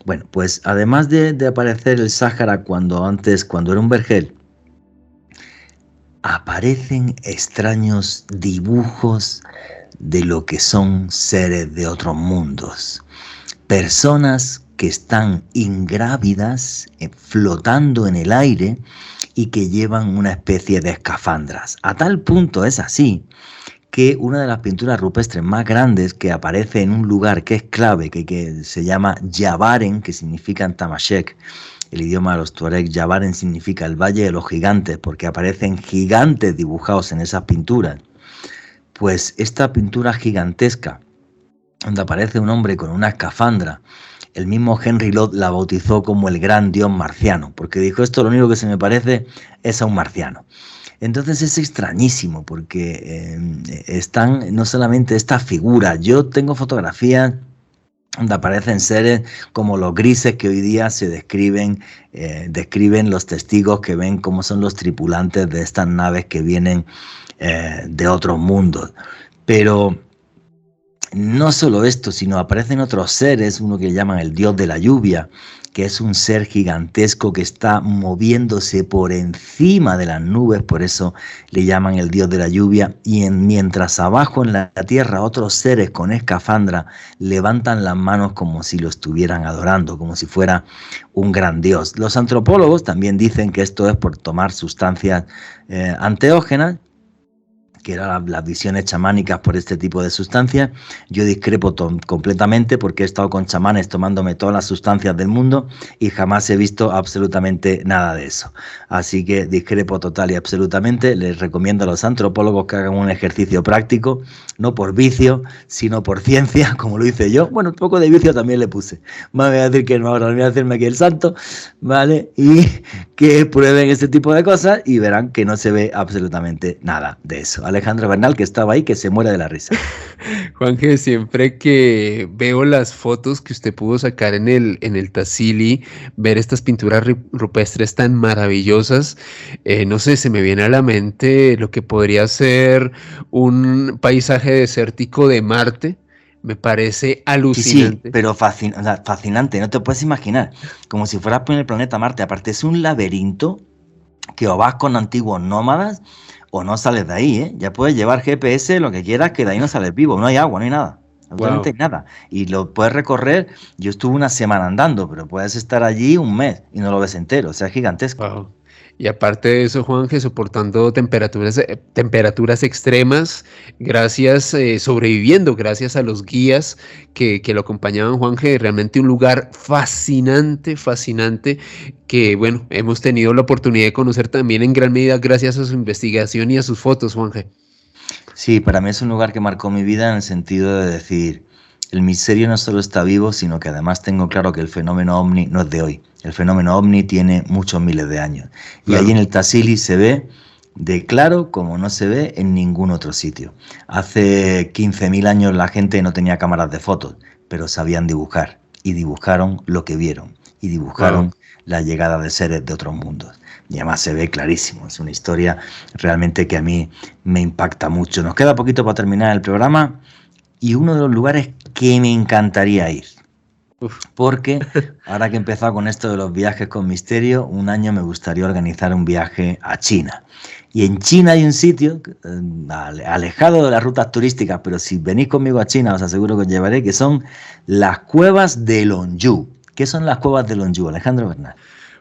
Bueno, pues además de aparecer el Sáhara cuando era un vergel, aparecen extraños dibujos de lo que son seres de otros mundos, personas que están ingrávidas, flotando en el aire y que llevan una especie de escafandras. A tal punto es así que una de las pinturas rupestres más grandes que aparece en un lugar que es clave, que se llama Yabaren, que significa en tamashek, el idioma de los tuareg, Yabaren significa el Valle de los Gigantes, porque aparecen gigantes dibujados en esas pinturas. Pues esta pintura gigantesca, donde aparece un hombre con una escafandra, el mismo Henry Lot la bautizó como el gran dios marciano, porque dijo, esto lo único que se me parece es a un marciano. Entonces es extrañísimo, porque están no solamente estas figuras, yo tengo fotografías donde aparecen seres como los grises que hoy día se describen los testigos que ven cómo son los tripulantes de estas naves que vienen de otros mundos. Pero no solo esto, sino aparecen otros seres, uno que llaman el dios de la lluvia, que es un ser gigantesco que está moviéndose por encima de las nubes, por eso le llaman el dios de la lluvia, y mientras abajo en la tierra otros seres con escafandra levantan las manos como si lo estuvieran adorando, como si fuera un gran dios. Los antropólogos también dicen que esto es por tomar sustancias anteógenas, que eran las visiones chamánicas por este tipo de sustancias. Yo discrepo completamente porque he estado con chamanes tomándome todas las sustancias del mundo y jamás he visto absolutamente nada de eso. Así que discrepo total y absolutamente. Les recomiendo a los antropólogos que hagan un ejercicio práctico, no por vicio, sino por ciencia, como lo hice yo. Bueno, un poco de vicio también le puse. Me voy a decir que no, ahora voy a hacerme aquí el santo, ¿vale? Y que prueben este tipo de cosas y verán que no se ve absolutamente nada de eso. Alejandro Bernal, que estaba ahí, que se muere de la risa. Juanje, siempre que veo las fotos que usted pudo sacar en el Tassili, ver estas pinturas rupestres tan maravillosas, no sé, se me viene a la mente lo que podría ser un paisaje desértico de Marte. Me parece alucinante. Sí, pero fascinante, no te puedes imaginar, como si fueras por el planeta Marte. Aparte es un laberinto que o vas con antiguos nómadas o no sales de ahí, ¿eh? Ya puedes llevar GPS, lo que quieras, que de ahí no sales vivo, no hay agua, no hay nada, absolutamente Wow. nada. Y lo puedes recorrer, yo estuve una semana andando, pero puedes estar allí un mes y no lo ves entero, o sea, es gigantesco. Wow. Y aparte de eso, Juanje, soportando temperaturas extremas, gracias, sobreviviendo, gracias a los guías que lo acompañaban, Juanje, realmente un lugar fascinante, fascinante, que bueno, hemos tenido la oportunidad de conocer también en gran medida gracias a su investigación y a sus fotos, Juanje. Sí, para mí es un lugar que marcó mi vida en el sentido de decir, el misterio no solo está vivo, sino que además tengo claro que el fenómeno ovni no es de hoy. El fenómeno ovni tiene muchos miles de años. Y allí Claro. en el Tassili se ve de claro como no se ve en ningún otro sitio. Hace 15.000 años la gente no tenía cámaras de fotos, pero sabían dibujar. Y dibujaron lo que vieron. Y Wow. dibujaron la llegada de seres de otros mundos. Y además se ve clarísimo. Es una historia realmente que a mí me impacta mucho. Nos queda poquito para terminar el programa y uno de los lugares que me encantaría ir. Uf. Porque ahora que he empezado con esto de los viajes con misterio, un año me gustaría organizar un viaje a China. Y en China hay un sitio alejado de las rutas turísticas, pero si venís conmigo a China os aseguro que os llevaré, que son las cuevas de Longzhou. ¿Qué son las cuevas de Longzhou, Alejandro Bernal?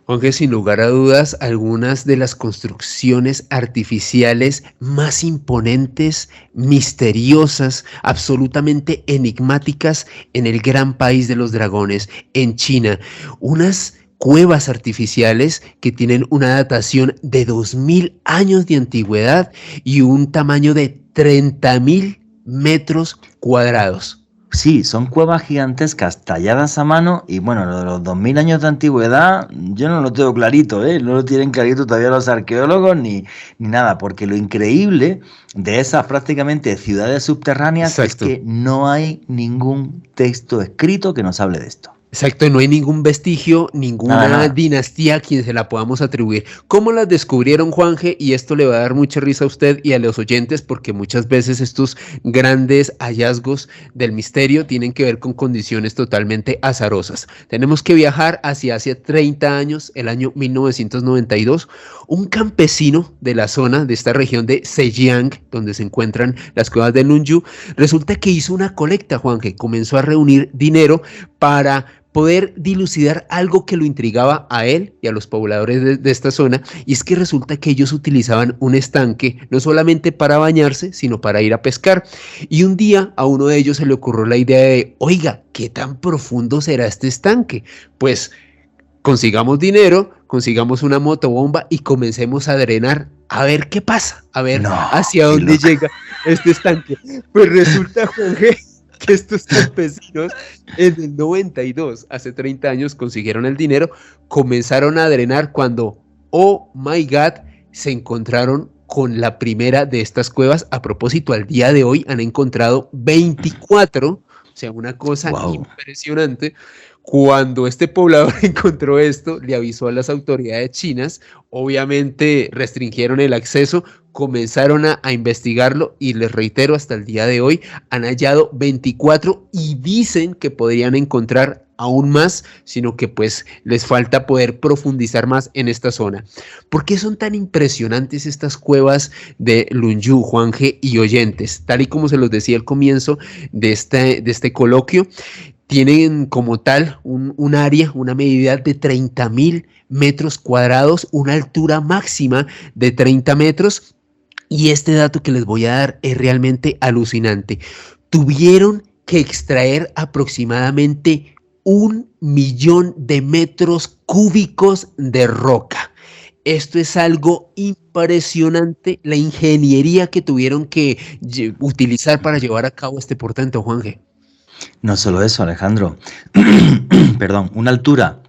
Aunque sin lugar a dudas, algunas de las construcciones artificiales más imponentes, misteriosas, absolutamente enigmáticas en el gran país de los dragones, en China. Unas cuevas artificiales que tienen una datación de 2000 años de antigüedad y un tamaño de 30.000 metros cuadrados. Sí, son cuevas gigantescas talladas a mano y bueno, lo de los 2000 años de antigüedad yo no lo tengo clarito, ¿eh? No lo tienen clarito todavía los arqueólogos ni nada, porque lo increíble de esas prácticamente ciudades subterráneas es Exacto. que no hay ningún texto escrito que nos hable de esto. Exacto, no hay ningún vestigio, Nada, ninguna nada. dinastía a quien se la podamos atribuir. ¿Cómo las descubrieron, Juanje? Y esto le va a dar mucha risa a usted y a los oyentes porque muchas veces estos grandes hallazgos del misterio tienen que ver con condiciones totalmente azarosas. Tenemos que viajar hacia 30 años, el año 1992. Un campesino de la zona, de esta región de Zhejiang, donde se encuentran las cuevas de Longzhou, resulta que hizo una colecta, Juanje, comenzó a reunir dinero para poder dilucidar algo que lo intrigaba a él y a los pobladores de esta zona, y es que resulta que ellos utilizaban un estanque no solamente para bañarse, sino para ir a pescar. Y un día a uno de ellos se le ocurrió la idea de, oiga, ¿qué tan profundo será este estanque? Pues consigamos dinero, consigamos una motobomba y comencemos a drenar, a ver qué pasa, a ver No, hacia qué dónde loco. llega este estanque. Pues resulta, Jorge, que estos campesinos en el 92, hace 30 años, consiguieron el dinero, comenzaron a drenar cuando, oh my God, se encontraron con la primera de estas cuevas. A propósito, al día de hoy han encontrado 24, o sea, una cosa Wow. impresionante. Cuando este poblador encontró esto, le avisó a las autoridades chinas, obviamente restringieron el acceso, comenzaron a investigarlo y les reitero, hasta el día de hoy han hallado 24 y dicen que podrían encontrar aún más, sino que pues les falta poder profundizar más en esta zona. ¿Por qué son tan impresionantes estas cuevas de Longzhou, Juanje y oyentes? Tal y como se los decía al comienzo de este coloquio, tienen como tal un área, una medida de 30.000 metros cuadrados, una altura máxima de 30 metros Y este dato que les voy a dar es realmente alucinante. Tuvieron que extraer aproximadamente 1 millón de metros cúbicos de roca. Esto es algo impresionante, la ingeniería que tuvieron que utilizar para llevar a cabo este portento, Juanje. No solo eso, Alejandro. Perdón, una altura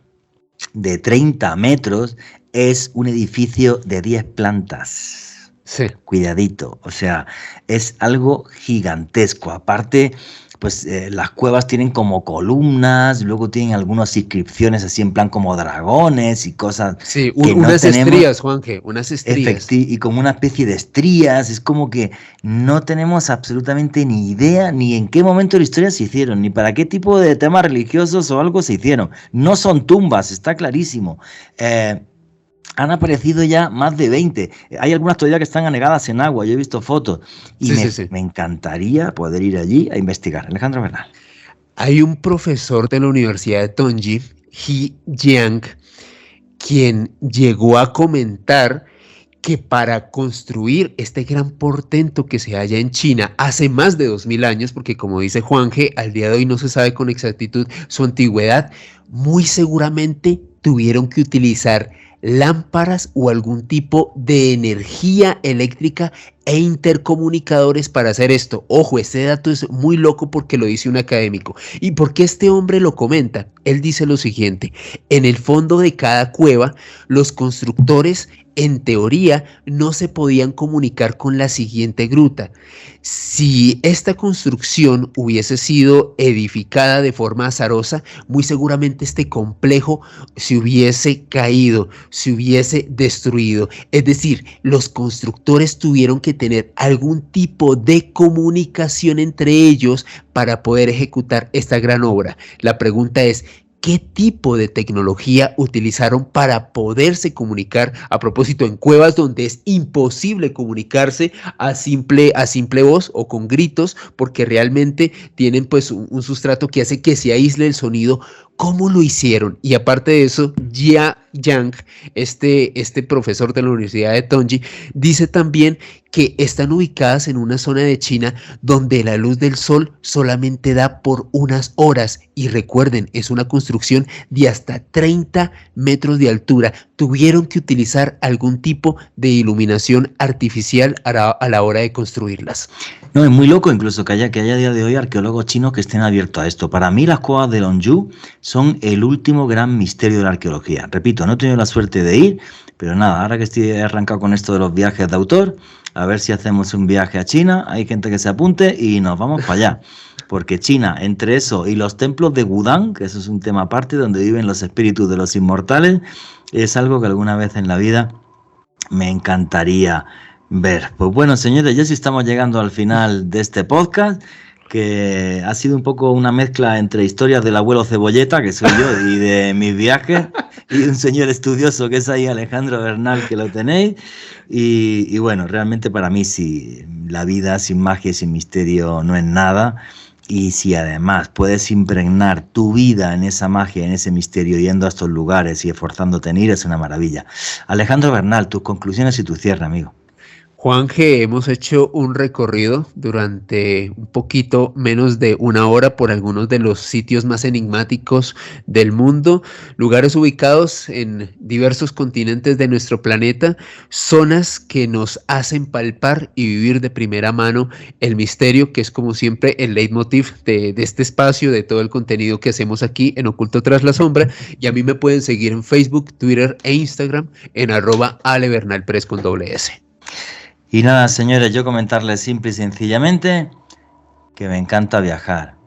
de 30 metros es un edificio de 10 plantas. Sí. Cuidadito, o sea, es algo gigantesco. Aparte, pues las cuevas tienen como columnas, luego tienen algunas inscripciones así en plan como dragones y cosas Sí, que no unas tenemos. estrías, Juanje, unas estrías. Y como una especie de estrías, es como que no tenemos absolutamente ni idea ni en qué momento de la historia se hicieron, ni para qué tipo de temas religiosos o algo se hicieron. No son tumbas, está clarísimo. Han aparecido ya más de 20. Hay algunas todavía que están anegadas en agua, yo he visto fotos. Y Sí. me encantaría poder ir allí a investigar. Alejandro Bernal. Hay un profesor de la Universidad de Tongji, He Jiang, quien llegó a comentar que para construir este gran portento que se halla en China hace más de 2000 años, porque como dice Juanje, al día de hoy no se sabe con exactitud su antigüedad, muy seguramente tuvieron que utilizar lámparas o algún tipo de energía eléctrica e intercomunicadores para hacer esto. Ojo, este dato es muy loco porque lo dice un académico. ¿Y por qué este hombre lo comenta? Él dice lo siguiente: en el fondo de cada cueva, los constructores en teoría no se podían comunicar con la siguiente gruta. Si esta construcción hubiese sido edificada de forma azarosa, muy seguramente este complejo se hubiese caído, se hubiese destruido. Es decir, los constructores tuvieron que tener algún tipo de comunicación entre ellos para poder ejecutar esta gran obra. La pregunta es: ¿qué tipo de tecnología utilizaron para poderse comunicar? A propósito, en cuevas donde es imposible comunicarse a simple voz o con gritos, porque realmente tienen pues un sustrato que hace que se aísle el sonido. ¿Cómo lo hicieron? Y aparte de eso, Jia Yang, este profesor de la Universidad de Tongji, dice también que están ubicadas en una zona de China donde la luz del sol solamente da por unas horas. Y recuerden, es una construcción de hasta 30 metros de altura. Tuvieron que utilizar algún tipo de iluminación artificial a la hora de construirlas. No, es muy loco incluso que haya a día de hoy arqueólogos chinos que estén abiertos a esto. Para mí las cuevas de Longzhou son el último gran misterio de la arqueología. Repito, no he tenido la suerte de ir, pero nada, ahora que estoy arrancado con esto de los viajes de autor, a ver si hacemos un viaje a China, hay gente que se apunte y nos vamos para allá. Porque China, entre eso y los templos de Wudang, que eso es un tema aparte, donde viven los espíritus de los inmortales, es algo que alguna vez en la vida me encantaría ver. Pues bueno, señores, ya sí estamos llegando al final de este podcast, que ha sido un poco una mezcla entre historias del abuelo Cebolleta, que soy yo, y de mis viajes, y un señor estudioso que es ahí Alejandro Bernal, que lo tenéis. Y bueno, realmente para mí sí, la vida sin magia y sin misterio no es nada. Y si además puedes impregnar tu vida en esa magia, en ese misterio, yendo a estos lugares y esforzándote en ir, es una maravilla. Alejandro Bernal, tus conclusiones y tu cierre, amigo. Juanje, hemos hecho un recorrido durante un poquito menos de una hora por algunos de los sitios más enigmáticos del mundo, lugares ubicados en diversos continentes de nuestro planeta, zonas que nos hacen palpar y vivir de primera mano el misterio, que es como siempre el leitmotiv de este espacio, de todo el contenido que hacemos aquí en Oculto Tras la Sombra. Y a mí me pueden seguir en Facebook, Twitter e Instagram en @alebernalpress con @S. Y nada, señores, yo comentarles simple y sencillamente que me encanta viajar,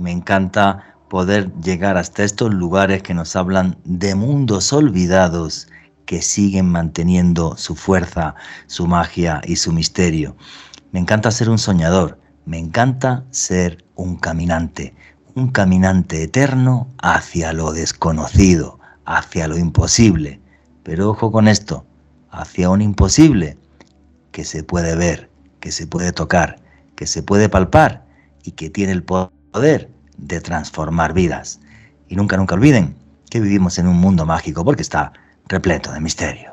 me encanta poder llegar hasta estos lugares que nos hablan de mundos olvidados que siguen manteniendo su fuerza, su magia y su misterio. Me encanta ser un soñador, me encanta ser un caminante eterno hacia lo desconocido, hacia lo imposible. Pero ojo con esto, hacia un imposible que se puede ver, que se puede tocar, que se puede palpar y que tiene el poder de transformar vidas. Y nunca olviden que vivimos en un mundo mágico porque está repleto de misterio.